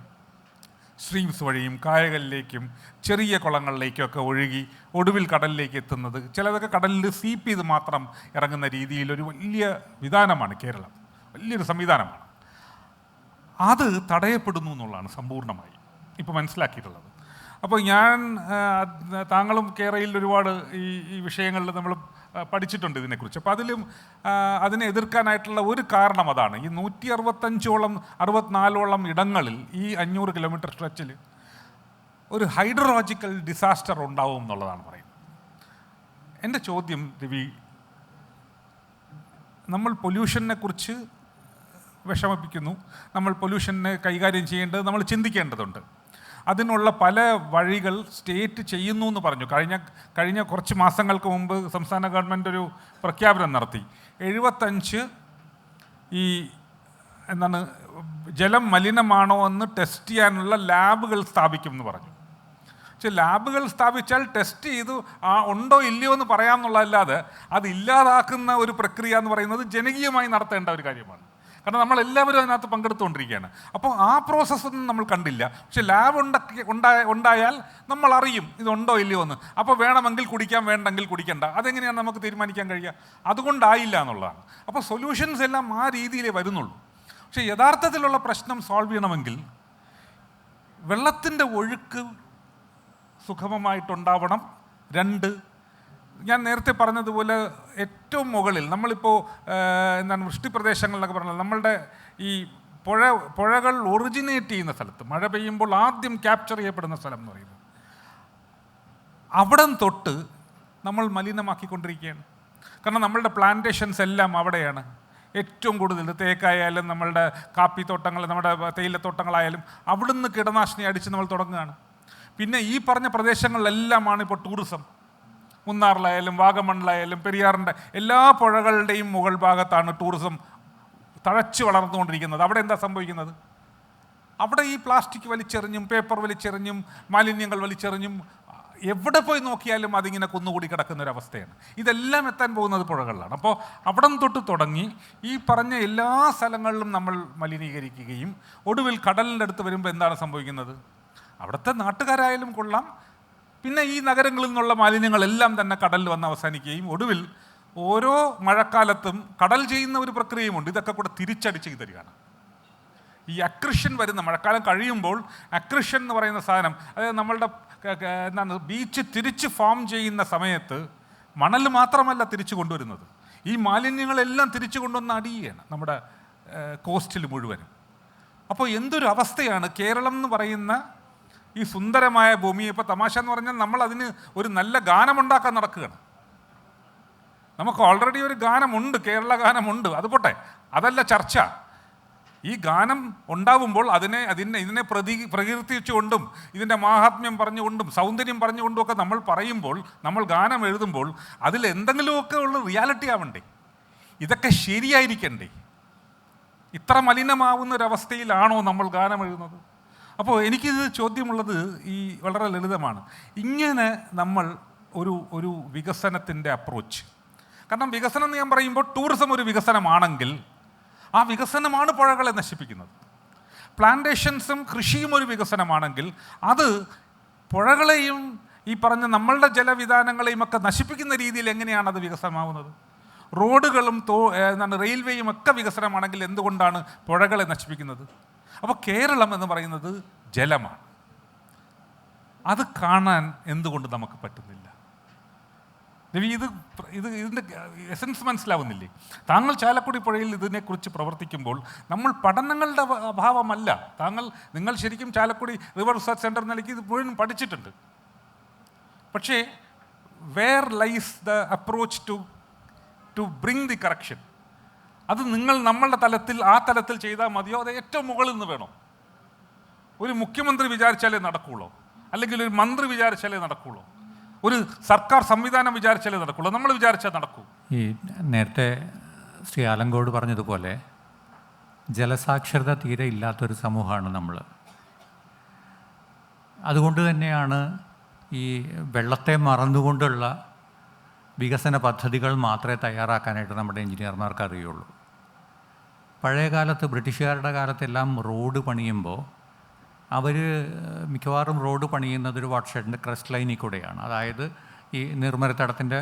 സ്ട്രീംസ് വഴിയും കായകളിലേക്കും ചെറിയ കുളങ്ങളിലേക്കൊക്കെ ഒഴുകി ഒടുവിൽ കടലിലേക്ക് എത്തുന്നത്, ചിലതൊക്കെ കടലിൽ സീപ്പ് ചെയ്ത് മാത്രം ഇറങ്ങുന്ന രീതിയിലൊരു വലിയ വിധാനമാണ് കേരളം, വലിയൊരു സംവിധാനമാണ്. അത് തടയപ്പെടുന്നു എന്നുള്ളതാണ് സമ്പൂർണ്ണമായി ഇപ്പോൾ മനസ്സിലാക്കിയിട്ടുള്ളത്. അപ്പോൾ താങ്കളും കേരളയിൽ ഒരുപാട് ഈ വിഷയങ്ങളിൽ നമ്മൾ പഠിച്ചിട്ടുണ്ട് ഇതിനെക്കുറിച്ച്. അപ്പോൾ അതിനെ എതിർക്കാനായിട്ടുള്ള ഒരു കാരണം അതാണ്. ഈ 165-64 ഇടങ്ങളിൽ ഈ 500 കിലോമീറ്റർ സ്ട്രെച്ചിൽ ഒരു ഹൈഡ്രോളജിക്കൽ ഡിസാസ്റ്റർ ഉണ്ടാവും എന്നുള്ളതാണ് പറയുന്നത്. എൻ്റെ ചോദ്യം രവി, നമ്മൾ പൊല്യൂഷനെ കുറിച്ച് വിഷമിപ്പിക്കുന്നു, നമ്മൾ പൊല്യൂഷനെ കൈകാര്യം ചെയ്യേണ്ടത് നമ്മൾ ചിന്തിക്കേണ്ടതുണ്ട്. അതിനുള്ള പല വഴികൾ സ്റ്റേറ്റ് ചെയ്യുന്നു എന്ന് പറഞ്ഞു. കഴിഞ്ഞ കുറച്ച് മാസങ്ങൾക്ക് മുമ്പ് സംസ്ഥാന ഗവൺമെൻറ് ഒരു പ്രഖ്യാപനം നടത്തി. 75 ജലം മലിനമാണോ എന്ന് ടെസ്റ്റ് ചെയ്യാനുള്ള ലാബുകൾ സ്ഥാപിക്കും എന്ന് പറഞ്ഞു. പക്ഷെ ലാബുകൾ സ്ഥാപിച്ചാൽ ടെസ്റ്റ് ചെയ്ത് ഉണ്ടോ ഇല്ലയോ എന്ന് പറയാമെന്നുള്ളതല്ലാതെ അത് ഇല്ലാതാക്കുന്ന ഒരു പ്രക്രിയ എന്ന് പറയുന്നത് ജനകീയമായി നടത്തേണ്ട ഒരു കാര്യമാണ്. കാരണം നമ്മളെല്ലാവരും അതിനകത്ത് പങ്കെടുത്തുകൊണ്ടിരിക്കുകയാണ്. അപ്പോൾ ആ പ്രോസസ്സൊന്നും നമ്മൾ കണ്ടില്ല. പക്ഷെ ലാബ് ഉണ്ടായാൽ നമ്മൾ അറിയും ഇതുണ്ടോ ഇല്ലയോ എന്ന്. അപ്പോൾ വേണമെങ്കിൽ കുടിക്കാം, വേണ്ടെങ്കിൽ കുടിക്കണ്ട. അതെങ്ങനെയാണ് നമുക്ക് തീരുമാനിക്കാൻ കഴിയുക? അതുകൊണ്ടായില്ല എന്നുള്ളതാണ്. അപ്പോൾ സൊല്യൂഷൻസ് എല്ലാം ആ രീതിയിലേ വരുന്നുള്ളൂ. പക്ഷേ യഥാർത്ഥത്തിലുള്ള പ്രശ്നം സോൾവ് ചെയ്യണമെങ്കിൽ വെള്ളത്തിൻ്റെ ഒഴുക്ക് സുഗമമായിട്ടുണ്ടാവണം. 2, ഞാൻ നേരത്തെ പറഞ്ഞതുപോലെ ഏറ്റവും മുകളിൽ നമ്മളിപ്പോൾ വൃഷ്ടിപ്രദേശങ്ങളിലൊക്കെ പറഞ്ഞാൽ നമ്മളുടെ ഈ പുഴകൾ ഒറിജിനേറ്റ് ചെയ്യുന്ന സ്ഥലത്ത്, മഴ പെയ്യുമ്പോൾ ആദ്യം ക്യാപ്ചർ ചെയ്യപ്പെടുന്ന സ്ഥലം എന്ന് പറയുന്നത്, അവിടം തൊട്ട് നമ്മൾ മലിനമാക്കിക്കൊണ്ടിരിക്കുകയാണ്. കാരണം നമ്മളുടെ പ്ലാന്റേഷൻസ് എല്ലാം അവിടെയാണ് ഏറ്റവും കൂടുതൽ. തേക്കായാലും നമ്മളുടെ കാപ്പിത്തോട്ടങ്ങൾ, നമ്മുടെ തേയിലത്തോട്ടങ്ങളായാലും അവിടുന്ന് കീടനാശിനി അടിച്ച് നമ്മൾ തുടങ്ങുകയാണ്. പിന്നെ ഈ പറഞ്ഞ പ്രദേശങ്ങളിലെല്ലാമാണ് ഇപ്പോൾ ടൂറിസം. മുന്നാറിലായാലും വാഗമണ്ണിലായാലും പെരിയാറിൻ്റെ എല്ലാ പുഴകളുടെയും മുകൾ ഭാഗത്താണ് ടൂറിസം തഴച്ചു വളർന്നുകൊണ്ടിരിക്കുന്നത്. അവിടെ എന്താ സംഭവിക്കുന്നത്? അവിടെ ഈ പ്ലാസ്റ്റിക് വലിച്ചെറിഞ്ഞും പേപ്പർ വലിച്ചെറിഞ്ഞും മാലിന്യങ്ങൾ വലിച്ചെറിഞ്ഞും എവിടെ പോയി നോക്കിയാലും അതിങ്ങനെ കുന്നുകൂടി കിടക്കുന്ന ഒരവസ്ഥയാണ്. ഇതെല്ലാം എത്താൻ പോകുന്നത് പുഴകളിലാണ്. അപ്പോൾ അവിടം തൊട്ട് തുടങ്ങി ഈ പറഞ്ഞ എല്ലാ സ്ഥലങ്ങളിലും നമ്മൾ മലിനീകരിക്കുകയും ഒടുവിൽ കടലിൻ്റെ അടുത്ത് വരുമ്പോൾ എന്താണ് സംഭവിക്കുന്നത്? അവിടുത്തെ നാട്ടുകാരായാലും കൊള്ളാം, പിന്നെ ഈ നഗരങ്ങളിൽ നിന്നുള്ള മാലിന്യങ്ങളെല്ലാം തന്നെ കടലിൽ വന്ന് അവസാനിക്കുകയും ഒടുവിൽ ഓരോ മഴക്കാലത്തും കടൽ ചെയ്യുന്ന ഒരു പ്രക്രിയയുമുണ്ട്. ഇതൊക്കെ കൂടെ തിരിച്ചടിച്ച് തരികയാണ്. ഈ അക്രിഷൻ വരുന്ന മഴക്കാലം കഴിയുമ്പോൾ അക്രിഷൻ എന്ന് പറയുന്ന സാധനം, അതായത് നമ്മളുടെ ബീച്ച് തിരിച്ച് ഫോം ചെയ്യുന്ന സമയത്ത് മണൽ മാത്രമല്ല തിരിച്ചു കൊണ്ടുവരുന്നത്, ഈ മാലിന്യങ്ങളെല്ലാം തിരിച്ചു കൊണ്ടുവന്ന് അടിയുകയാണ് നമ്മുടെ കോസ്റ്റിൽ മുഴുവനും. അപ്പോൾ എന്തൊരു അവസ്ഥയാണ് കേരളം എന്ന് പറയുന്ന ഈ സുന്ദരമായ ഭൂമി. ഇപ്പോൾ തമാശ എന്ന് പറഞ്ഞാൽ നമ്മൾ അതിന് ഒരു നല്ല ഗാനമുണ്ടാക്കാൻ നടക്കുകയാണ്. നമുക്ക് ഓൾറെഡി ഒരു ഗാനമുണ്ട്, കേരള ഗാനമുണ്ട്, അത് പോട്ടെ, അതല്ല ചർച്ച. ഈ ഗാനം ഉണ്ടാവുമ്പോൾ ഇതിനെ പ്രകീർത്തിച്ചുകൊണ്ടും ഇതിൻ്റെ മാഹാത്മ്യം പറഞ്ഞുകൊണ്ടും സൗന്ദര്യം പറഞ്ഞുകൊണ്ടും ഒക്കെ നമ്മൾ പറയുമ്പോൾ, നമ്മൾ ഗാനം എഴുതുമ്പോൾ അതിൽ എന്തെങ്കിലുമൊക്കെ ഉള്ള റിയാലിറ്റി ആവണ്ടേ? ഇതൊക്കെ ശരിയായിരിക്കണ്ടേ? ഇത്ര മലിനമാവുന്നൊരവസ്ഥയിലാണോ നമ്മൾ ഗാനം എഴുതുന്നത്? അപ്പോൾ എനിക്കിത് ചോദ്യമുള്ളത് വളരെ ലളിതമാണ്. ഇങ്ങനെ നമ്മൾ ഒരു വികസനത്തിൻ്റെ അപ്രോച്ച്, കാരണം വികസനം എന്ന് ഞാൻ പറയുമ്പോൾ ടൂറിസം ഒരു വികസനമാണെങ്കിൽ ആ വികസനമാണ് പുഴകളെ നശിപ്പിക്കുന്നത്. പ്ലാന്റേഷൻസും കൃഷിയും ഒരു വികസനമാണെങ്കിൽ അത് പുഴകളെയും ഈ പറഞ്ഞ നമ്മളുടെ ജലവിധാനങ്ങളെയും ഒക്കെ നശിപ്പിക്കുന്ന രീതിയിൽ എങ്ങനെയാണ് അത് വികസനമാവുന്നത്? റോഡുകളും റെയിൽവേയും ഒക്കെ വികസനമാണെങ്കിൽ എന്തുകൊണ്ടാണ് പുഴകളെ നശിപ്പിക്കുന്നത്? അപ്പോൾ കേരളം എന്ന് പറയുന്നത് ജലമാണ്. അത് കാണാൻ എന്തുകൊണ്ട് നമുക്ക് പറ്റുന്നില്ല? ഇതിൻ്റെ എസൻസ് മനസ്സിലാവുന്നില്ലേ? താങ്കൾ ചാലക്കുടി പുഴയിൽ ഇതിനെക്കുറിച്ച് പ്രവർത്തിക്കുമ്പോൾ നമ്മൾ പഠനങ്ങളുടെ അഭാവമല്ല, നിങ്ങൾ ശരിക്കും ചാലക്കുടി റിവർ റിസർച്ച് സെൻറ്റർ നിലയ്ക്ക് ഇത് മുഴുവൻ പഠിച്ചിട്ടുണ്ട്. പക്ഷേ where lies the approach to bring the correction? അത് നമ്മളുടെ ആ തലത്തിൽ ചെയ്താൽ മതിയോ? അത് ഏറ്റവും മുകളിൽ നിന്ന് വേണോ? ഒരു മുഖ്യമന്ത്രി വിചാരിച്ചാലേ നടക്കുകയുള്ളൂ, അല്ലെങ്കിൽ ഒരു മന്ത്രി വിചാരിച്ചാലേ നടക്കുകയുള്ളൂ, ഒരു സർക്കാർ സംവിധാനം വിചാരിച്ചാലേ നടക്കുള്ളൂ, നമ്മൾ വിചാരിച്ചാൽ നടക്കൂ?
ഈ നേരത്തെ ശ്രീ ആലങ്കോട് പറഞ്ഞതുപോലെ ജലസാക്ഷരത തീരെ ഇല്ലാത്തൊരു സമൂഹമാണ് നമ്മൾ. അതുകൊണ്ട് തന്നെയാണ് ഈ വെള്ളത്തെ മറന്നുകൊണ്ടുള്ള വികസന പദ്ധതികൾ മാത്രമേ തയ്യാറാക്കാനായിട്ട് നമ്മുടെ എഞ്ചിനീയർമാർക്ക് അറിയുള്ളൂ. പഴയ കാലത്ത് ബ്രിട്ടീഷുകാരുടെ കാലത്തെല്ലാം റോഡ് പണിയുമ്പോൾ അവർ മിക്കവാറും റോഡ് പണിയുന്നത് ഒരു വാട്ടർഷെഡിൻ്റെ ക്രസ്റ്റ് ലൈനിൽ കൂടെയാണ്. അതായത് ഈ നീർമരത്തടത്തിൻ്റെ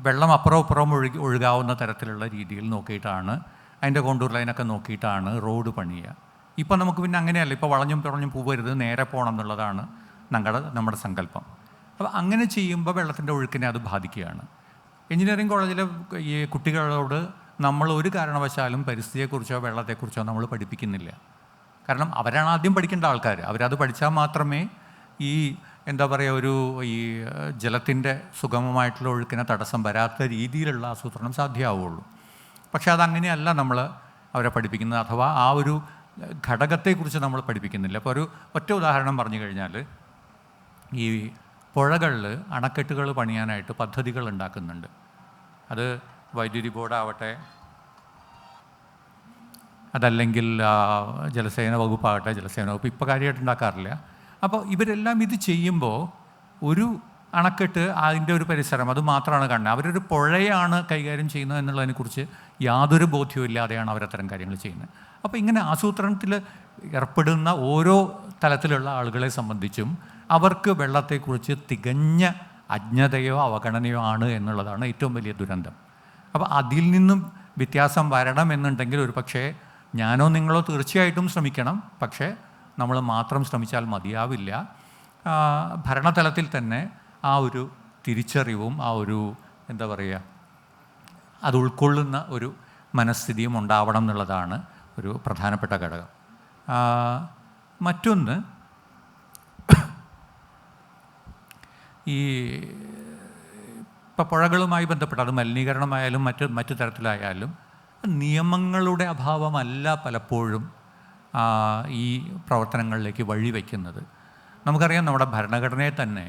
വെള്ളം അപ്പുറം ഒഴുകാവുന്ന തരത്തിലുള്ള രീതിയിൽ നോക്കിയിട്ടാണ്, അതിൻ്റെ കോണ്ടൂർ ലൈനൊക്കെ നോക്കിയിട്ടാണ് റോഡ് പണിയുക. ഇപ്പോൾ നമുക്ക് പിന്നെ അങ്ങനെയല്ല, ഇപ്പോൾ വളഞ്ഞും പോകരുത്, നേരെ പോകണം എന്നുള്ളതാണ് നമ്മുടെ സങ്കല്പം. അപ്പോൾ അങ്ങനെ ചെയ്യുമ്പോൾ വെള്ളത്തിൻ്റെ ഒഴുക്കിനെ അത് ബാധിക്കുകയാണ്. എഞ്ചിനീയറിംഗ് കോളേജിലെ ഈ കുട്ടികളോട് നമ്മൾ ഒരു കാരണവശാലും പരിസ്ഥിതിയെക്കുറിച്ചോ വെള്ളത്തെക്കുറിച്ചോ നമ്മൾ പഠിപ്പിക്കുന്നില്ല. കാരണം അവരാണ് ആദ്യം പഠിക്കേണ്ട ആൾക്കാർ. അവരത് പഠിച്ചാൽ മാത്രമേ ഈ ഈ ജലത്തിൻ്റെ സുഗമമായിട്ടുള്ള ഒഴുക്കിനെ തടസ്സം വരാത്ത രീതിയിലുള്ള ആസൂത്രണം സാധ്യമാവുള്ളൂ. പക്ഷേ അതങ്ങനെയല്ല നമ്മൾ അവരെ പഠിപ്പിക്കുന്നത്, അഥവാ ആ ഒരു ഘടകത്തെക്കുറിച്ച് നമ്മൾ പഠിപ്പിക്കുന്നില്ല. അപ്പോൾ ഒറ്റ ഉദാഹരണം പറഞ്ഞു കഴിഞ്ഞാൽ, ഈ പുഴകളിൽ അണക്കെട്ടുകൾ പണിയാനായിട്ട് പദ്ധതികൾ ഉണ്ടാക്കുന്നുണ്ട്. അത് വൈദ്യുതി ബോർഡാവട്ടെ, അതല്ലെങ്കിൽ ജലസേന വകുപ്പാകട്ടെ, ജലസേന വകുപ്പ് ഇപ്പോൾ കാര്യമായിട്ട് ഉണ്ടാക്കാറില്ല. അപ്പോൾ ഇവരെല്ലാം ഇത് ചെയ്യുമ്പോൾ ഒരു അണക്കെട്ട്, അതിൻ്റെ ഒരു പരിസരം, അത് മാത്രമാണ് കാണുന്നത്. അവരൊരു പുഴയാണ് കൈകാര്യം ചെയ്യുന്നത് എന്നുള്ളതിനെക്കുറിച്ച് യാതൊരു ബോധ്യവും ഇല്ലാതെയാണ് അവരത്തരം കാര്യങ്ങൾ ചെയ്യുന്നത്. അപ്പോൾ ഇങ്ങനെ ആസൂത്രണത്തിൽ ഏർപ്പെടുന്ന ഓരോ തലത്തിലുള്ള ആളുകളെ സംബന്ധിച്ചും അവർക്ക് വെള്ളത്തെക്കുറിച്ച് തികഞ്ഞ അജ്ഞതയോ അവഗണനയോ ആണ് എന്നുള്ളതാണ് ഏറ്റവും വലിയ ദുരന്തം. അപ്പോൾ അതിൽ നിന്നും വ്യത്യാസം വരണമെന്നുണ്ടെങ്കിൽ ഒരു പക്ഷേ ഞാനോ നിങ്ങളോ തീർച്ചയായിട്ടും ശ്രമിക്കണം. പക്ഷേ നമ്മൾ മാത്രം ശ്രമിച്ചാൽ മതിയാവില്ല. ഭരണതലത്തിൽ തന്നെ ആ ഒരു തിരിച്ചറിവും ആ ഒരു അത് ഉൾക്കൊള്ളുന്ന ഒരു മനസ്ഥിതിയും ഉണ്ടാവണം എന്നുള്ളതാണ് ഒരു പ്രധാനപ്പെട്ട ഘടകം. മറ്റൊന്ന്, ഈ ഇപ്പോൾ പുഴകളുമായി ബന്ധപ്പെട്ട് അത് മലിനീകരണമായാലും മറ്റു തരത്തിലായാലും നിയമങ്ങളുടെ അഭാവമല്ല പലപ്പോഴും ഈ പ്രവർത്തനങ്ങളിലേക്ക് വഴിവെക്കുന്നത്. നമുക്കറിയാം, നമ്മുടെ ഭരണഘടനയെ തന്നെ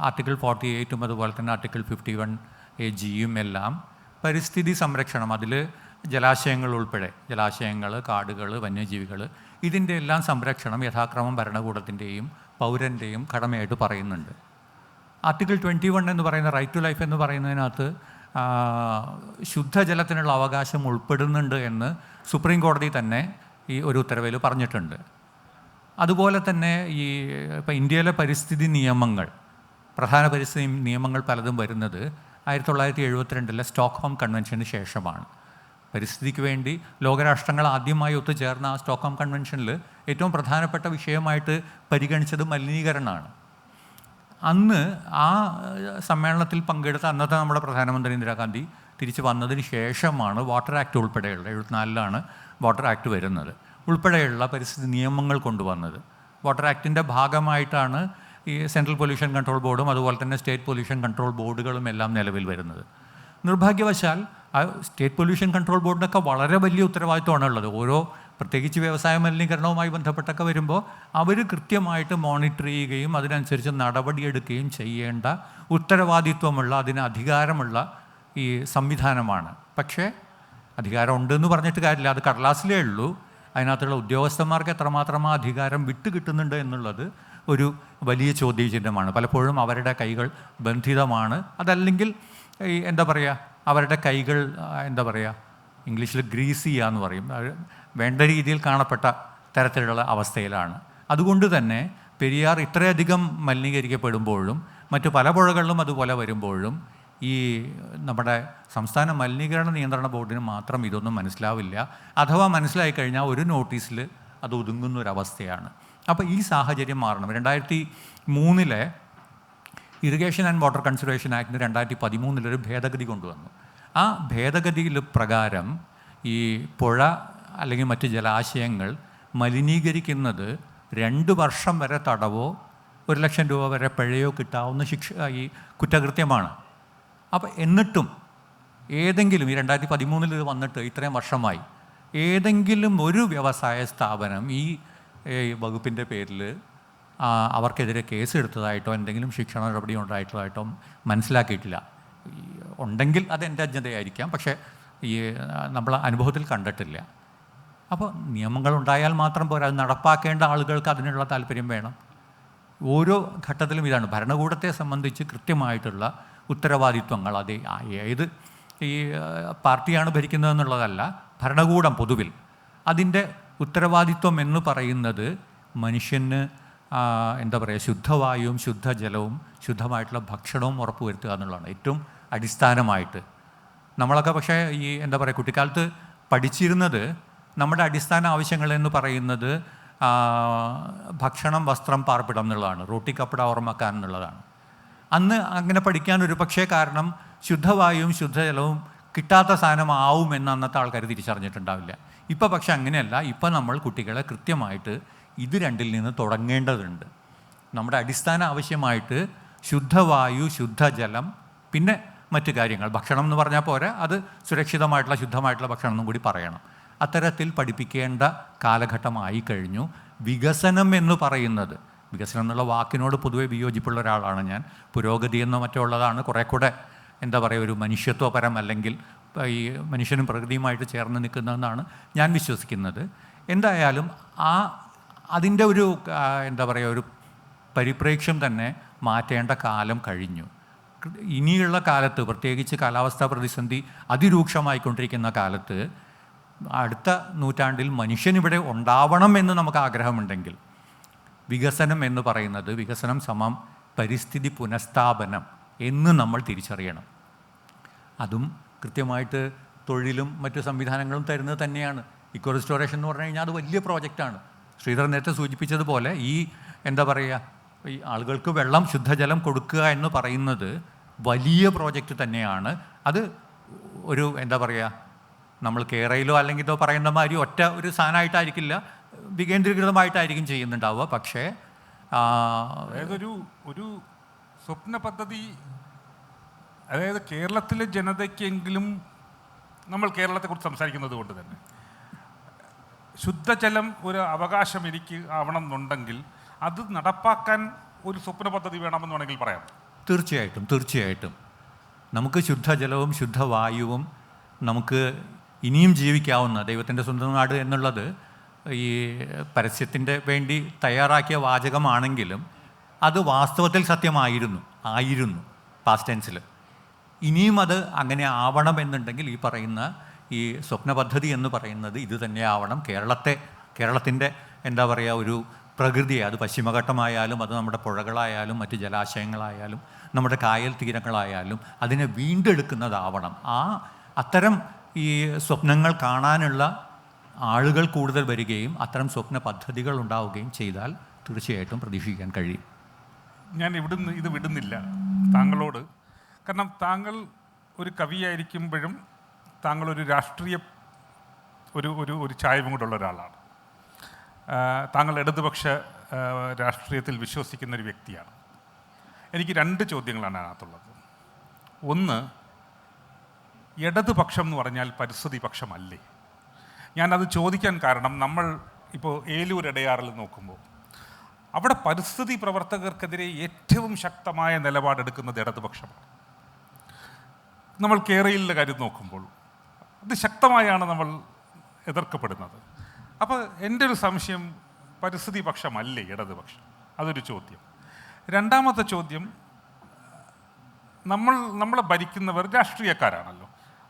ആർട്ടിക്കിൾ 48 അതുപോലെ തന്നെ ആർട്ടിക്കിൾ 51AGയും എല്ലാം പരിസ്ഥിതി സംരക്ഷണം, അതിൽ ജലാശയങ്ങൾ ഉൾപ്പെടെ, ജലാശയങ്ങൾ, കാടുകൾ, വന്യജീവികൾ, ഇതിൻ്റെ എല്ലാം സംരക്ഷണം യഥാക്രമം ഭരണകൂടത്തിൻ്റെയും പൗരൻ്റെയും കടമയായിട്ട് പറയുന്നുണ്ട്. ആർട്ടിക്കിൾ 21 എന്ന് പറയുന്ന റൈറ്റ് ടു ലൈഫ് എന്ന് പറയുന്നതിനകത്ത് ശുദ്ധജലത്തിനുള്ള അവകാശം ഉൾപ്പെടുന്നുണ്ട് എന്ന് സുപ്രീം കോടതി തന്നെ ഈ ഒരു ഉത്തരവിൽ പറഞ്ഞിട്ടുണ്ട്. അതുപോലെ തന്നെ ഇപ്പോൾ ഇന്ത്യയിലെ പരിസ്ഥിതി നിയമങ്ങൾ, പ്രധാന പരിസ്ഥിതി നിയമങ്ങൾ പലതും വരുന്നത് 1972 സ്റ്റോക്ക്ഹോം കൺവെൻഷന് ശേഷമാണ്. പരിസ്ഥിതിക്ക് വേണ്ടി ലോകരാഷ്ട്രങ്ങൾ ആദ്യമായി ഒത്തുചേർന്ന ആ സ്റ്റോക്ക്ഹോം കൺവെൻഷനിൽ ഏറ്റവും പ്രധാനപ്പെട്ട വിഷയമായിട്ട് പരിഗണിച്ചത് മലിനീകരണമാണ്. അന്ന് ആ സമ്മേളനത്തിൽ പങ്കെടുത്ത അന്നത്തെ നമ്മുടെ പ്രധാനമന്ത്രി ഇന്ദിരാഗാന്ധി തിരിച്ച് വന്നതിന് ശേഷമാണ് വാട്ടർ ആക്ട് ഉൾപ്പെടെയുള്ള 74 വാട്ടർ ആക്ട് വരുന്നത്, ഉൾപ്പെടെയുള്ള പരിസ്ഥിതി നിയമങ്ങൾ കൊണ്ടുവന്നത്. വാട്ടർ ആക്ടിൻ്റെ ഭാഗമായിട്ടാണ് ഈ സെൻട്രൽ പൊല്യൂഷൻ കൺട്രോൾ ബോർഡും അതുപോലെ തന്നെ സ്റ്റേറ്റ് പൊല്യൂഷൻ കൺട്രോൾ ബോർഡുകളും എല്ലാം നിലവിൽ വരുന്നത്. നിർഭാഗ്യവശാൽ ആ സ്റ്റേറ്റ് പൊല്യൂഷൻ കൺട്രോൾ ബോർഡിനൊക്കെ വളരെ വലിയ ഉത്തരവാദിത്വമാണ് ഉള്ളത്. ഓരോ പ്രത്യേകിച്ച് വ്യവസായ മലിനീകരണവുമായി ബന്ധപ്പെട്ടൊക്കെ വരുമ്പോൾ അവർ കൃത്യമായിട്ട് മോണിറ്റർ ചെയ്യുകയും അതിനനുസരിച്ച് നടപടിയെടുക്കുകയും ചെയ്യേണ്ട ഉത്തരവാദിത്വമുള്ള, അതിന് അധികാരമുള്ള ഈ സംവിധാനമാണ്. പക്ഷേ അധികാരം ഉണ്ടെന്ന് പറഞ്ഞിട്ട് കാര്യമില്ല, അത് കടലാസിലേ ഉള്ളൂ. അതിനകത്തുള്ള ഉദ്യോഗസ്ഥന്മാർക്ക് എത്രമാത്രം ആ അധികാരം വിട്ടുകിട്ടുന്നുണ്ട് എന്നുള്ളത് ഒരു വലിയ ചോദ്യചിഹ്നമാണ്. പലപ്പോഴും അവരുടെ കൈകൾ ബന്ധിതമാണ്. അതല്ലെങ്കിൽ ഈ എന്താ പറയുക, അവരുടെ കൈകൾ എന്താ പറയുക, ഇംഗ്ലീഷിൽ ഗ്രീസ് ചെയ്യുക എന്ന് പറയും, വേണ്ട രീതിയിൽ കാണപ്പെട്ട തരത്തിലുള്ള അവസ്ഥയിലാണ്. അതുകൊണ്ട് തന്നെ പെരിയാർ ഇത്രയധികം മലിനീകരിക്കപ്പെടുമ്പോഴും മറ്റു പല പുഴകളിലും അതുപോലെ വരുമ്പോഴും ഈ നമ്മുടെ സംസ്ഥാന മലിനീകരണ നിയന്ത്രണ ബോർഡിന് മാത്രം ഇതൊന്നും മനസ്സിലാവില്ല. അഥവാ മനസ്സിലായി കഴിഞ്ഞാൽ ഒരു നോട്ടീസിൽ അത് ഒതുങ്ങുന്നൊരവസ്ഥയാണ്. അപ്പോൾ ഈ സാഹചര്യം മാറണം. 2003 ഇറിഗേഷൻ ആൻഡ് വാട്ടർ കൺസർവേഷൻ ആക്ടിന് 2013 ഭേദഗതി കൊണ്ടുവന്നു. ആ ഭേദഗതിയിൽ പ്രകാരം ഈ പുഴ അല്ലെങ്കിൽ മറ്റ് ജലാശയങ്ങൾ മലിനീകരിക്കുന്നത് 2 വർഷം വരെ തടവോ 1 ലക്ഷം രൂപ വരെ പിഴയോ കിട്ടാവുന്ന ഈ കുറ്റകൃത്യമാണ്. അപ്പോൾ എന്നിട്ടും ഏതെങ്കിലും ഈ 2013 ഇത് വന്നിട്ട് ഇത്രയും വർഷമായി ഏതെങ്കിലും ഒരു വ്യവസായ സ്ഥാപനം ഈ വകുപ്പിൻ്റെ പേരിൽ അവർക്കെതിരെ കേസ് എടുത്തതായിട്ടോ എന്തെങ്കിലും ശിക്ഷണ നടപടി ഉണ്ടായിട്ടുള്ളതായിട്ടോ മനസ്സിലാക്കിയിട്ടില്ല. ഉണ്ടെങ്കിൽ അതെൻ്റെ അജ്ഞതയായിരിക്കാം, പക്ഷേ ഈ നമ്മൾ അനുഭവത്തിൽ കണ്ടിട്ടില്ല. അപ്പോൾ നിയമങ്ങളുണ്ടായാൽ മാത്രം പോരാ, അത് നടപ്പാക്കേണ്ട ആളുകൾക്ക് അതിനുള്ള താല്പര്യം വേണം. ഓരോ ഘട്ടത്തിലും ഇതാണ് ഭരണകൂടത്തെ സംബന്ധിച്ച് കൃത്യമായിട്ടുള്ള ഉത്തരവാദിത്വങ്ങൾ. അത് ഏത് ഈ പാർട്ടിയാണ് ഭരിക്കുന്നതെന്നുള്ളതല്ല, ഭരണകൂടം പൊതുവിൽ അതിൻ്റെ ഉത്തരവാദിത്വം എന്ന് പറയുന്നത് മനുഷ്യന് എന്താ പറയുക, ശുദ്ധവായുവും ശുദ്ധജലവും ശുദ്ധമായിട്ടുള്ള ഭക്ഷണവും ഉറപ്പുവരുത്തുക എന്നുള്ളതാണ് ഏറ്റവും അടിസ്ഥാനമായിട്ട്. നമ്മളൊക്കെ പക്ഷേ ഈ എന്താ പറയുക, കുട്ടിക്കാലത്ത് പഠിച്ചിരുന്നത് നമ്മുടെ അടിസ്ഥാന ആവശ്യങ്ങൾ എന്ന് പറയുന്നത് ഭക്ഷണം, വസ്ത്രം, പാർപ്പിടം എന്നുള്ളതാണ്. റോട്ടി കപ്പട ഓർമ്മക്കാൻ എന്നുള്ളതാണ്. അന്ന് അങ്ങനെ പഠിക്കാൻ ഒരു പക്ഷേ കാരണം ശുദ്ധവായുവും ശുദ്ധജലവും കിട്ടാത്ത സാധനമാവുമെന്ന് അന്നത്തെ ആൾക്കാർ തിരിച്ചറിഞ്ഞിട്ടുണ്ടാവില്ല. ഇപ്പോൾ പക്ഷെ അങ്ങനെയല്ല. ഇപ്പം നമ്മൾ കുട്ടികളെ കൃത്യമായിട്ട് ഇത് രണ്ടിൽ നിന്ന് തുടങ്ങേണ്ടതുണ്ട്. നമ്മുടെ അടിസ്ഥാന ആവശ്യമായിട്ട് ശുദ്ധവായു, ശുദ്ധജലം, പിന്നെ മറ്റു കാര്യങ്ങൾ. ഭക്ഷണം എന്ന് പറഞ്ഞാൽ പോരാ, അത് സുരക്ഷിതമായിട്ടുള്ള ശുദ്ധമായിട്ടുള്ള ഭക്ഷണം എന്നും കൂടി പറയണം. അത്തരത്തിൽ പഠിപ്പിക്കേണ്ട കാലഘട്ടമായി കഴിഞ്ഞു. വികസനം എന്ന് പറയുന്നത്, വികസനം എന്നുള്ള വാക്കിനോട് പൊതുവെ വിയോജിപ്പുള്ള ഒരാളാണ് ഞാൻ. പുരോഗതി എന്നോ മറ്റോ ഉള്ളതാണ് കുറേ കൂടെ എന്താ പറയുക, ഒരു മനുഷ്യത്വപരം അല്ലെങ്കിൽ ഈ മനുഷ്യനും പ്രകൃതിയുമായിട്ട് ചേർന്ന് നിൽക്കുന്നതെന്നാണ് ഞാൻ വിശ്വസിക്കുന്നത്. എന്തായാലും അതിൻ്റെ ഒരു എന്താ പറയുക, ഒരു പരിപ്രേക്ഷ്യം തന്നെ മാറ്റേണ്ട കാലം കഴിഞ്ഞു. ഇനിയുള്ള കാലത്ത്, പ്രത്യേകിച്ച് കാലാവസ്ഥാ പ്രതിസന്ധി അതിരൂക്ഷമായിക്കൊണ്ടിരിക്കുന്ന കാലത്ത്, അടുത്ത നൂറ്റാണ്ടിൽ മനുഷ്യനിവിടെ ഉണ്ടാവണം എന്ന് നമുക്ക് ആഗ്രഹമുണ്ടെങ്കിൽ വികസനം എന്ന് പറയുന്നത് വികസനം സമം പരിസ്ഥിതി പുനഃസ്ഥാപനം എന്ന് നമ്മൾ തിരിച്ചറിയണം. അതും കൃത്യമായിട്ട് തൊഴിലും മറ്റു സംവിധാനങ്ങളും തരുന്നത് തന്നെയാണ്. ഇക്കോ റെസ്റ്റോറേഷൻ എന്ന് പറഞ്ഞു കഴിഞ്ഞാൽ അത് വലിയ പ്രോജക്റ്റാണ്. ശ്രീധർ നേരത്തെ സൂചിപ്പിച്ചതുപോലെ ഈ എന്താ പറയുക, ഈ ആളുകൾക്ക് വെള്ളം, ശുദ്ധജലം കൊടുക്കുക എന്ന് പറയുന്നത് വലിയ പ്രോജക്റ്റ് തന്നെയാണ്. അത് ഒരു എന്താ പറയുക, നമ്മൾ കേരളയിലോ അല്ലെങ്കിൽ ഇതോ പറയുന്ന മാതിരി ഒറ്റ ഒരു സാധനമായിട്ടായിരിക്കില്ല, വികേന്ദ്രീകൃതമായിട്ടായിരിക്കും ചെയ്യുന്നുണ്ടാവുക. പക്ഷേ
അതായത് ഒരു സ്വപ്ന പദ്ധതി, അതായത് കേരളത്തിലെ ജനതയ്ക്കെങ്കിലും, നമ്മൾ കേരളത്തെക്കുറിച്ച് സംസാരിക്കുന്നത് കൊണ്ട് തന്നെ ശുദ്ധജലം ഒരു അവകാശം എനിക്ക് ആവണം എന്നുണ്ടെങ്കിൽ അത് നടപ്പാക്കാൻ ഒരു സ്വപ്ന പദ്ധതി വേണമെന്ന് വേണമെങ്കിൽ പറയാം.
തീർച്ചയായിട്ടും നമുക്ക് ശുദ്ധജലവും ശുദ്ധവായുവും നമുക്ക് ഇനിയും ജീവിക്കാവുന്ന ദൈവത്തിൻ്റെ സ്വന്തം നാട് എന്നുള്ളത് ഈ പരസ്യത്തിൻ്റെ വേണ്ടി തയ്യാറാക്കിയ വാചകമാണെങ്കിലും അത് വാസ്തവത്തിൽ സത്യമായിരുന്നു പാസ്റ്റ് ടെൻസിൽ. ഇനിയും അത് അങ്ങനെ ആവണമെന്നുണ്ടെങ്കിൽ ഈ പറയുന്ന ഈ സ്വപ്ന പദ്ധതി എന്ന് പറയുന്നത് ഇത് തന്നെ ആവണം. കേരളത്തിൻ്റെ എന്താ പറയുക, ഒരു പ്രകൃതിയെ, അത് പശ്ചിമഘട്ടമായാലും അത് നമ്മുടെ പുഴകളായാലും മറ്റ് ജലാശയങ്ങളായാലും നമ്മുടെ കായൽ തീരങ്ങളായാലും അതിനെ വീണ്ടെടുക്കുന്നതാവണം. അത്തരം ഈ സ്വപ്നങ്ങൾ കാണാനുള്ള ആളുകൾ കൂടുതൽ വരികയും അത്തരം സ്വപ്ന പദ്ധതികൾ ഉണ്ടാവുകയും ചെയ്താൽ തീർച്ചയായിട്ടും പ്രതീക്ഷിക്കാൻ കഴിയും.
ഞാൻ ഇത് വിടുന്നില്ല താങ്കളോട്. കാരണം താങ്കൾ ഒരു കവിയായിരിക്കുമ്പോഴും താങ്കൾ ഒരു രാഷ്ട്രീയ ഒരു ചായവും കൂടെ ഉള്ള ഒരാളാണ്. താങ്കൾ ഇടതുപക്ഷ രാഷ്ട്രീയത്തിൽ വിശ്വസിക്കുന്ന ഒരു വ്യക്തിയാണ്. എനിക്ക് 2 ചോദ്യങ്ങളാണ് അതിനകത്തുള്ളത്. ഒന്ന്, ഇടതുപക്ഷം എന്ന് പറഞ്ഞാൽ പരിസ്ഥിതി പക്ഷമല്ലേ? ഞാനത് ചോദിക്കാൻ കാരണം, നമ്മൾ ഇപ്പോൾ ഏലൂർ ഇടയാറിൽ നോക്കുമ്പോൾ അവിടെ പരിസ്ഥിതി പ്രവർത്തകർക്കെതിരെ ഏറ്റവും ശക്തമായ നിലപാടെടുക്കുന്നത് ഇടതുപക്ഷമാണ്. നമ്മൾ കേരളയിലെ കാര്യം നോക്കുമ്പോൾ അത് ശക്തമായാണ് നമ്മൾ എതിർക്കപ്പെടുന്നത്. അപ്പോൾ എൻ്റെ ഒരു സംശയം, പരിസ്ഥിതി പക്ഷമല്ലേ ഇടതുപക്ഷം? അതൊരു ചോദ്യം. രണ്ടാമത്തെ ചോദ്യം, നമ്മളെ ഭരിക്കുന്നവർ രാഷ്ട്രീയക്കാരാണല്ലോ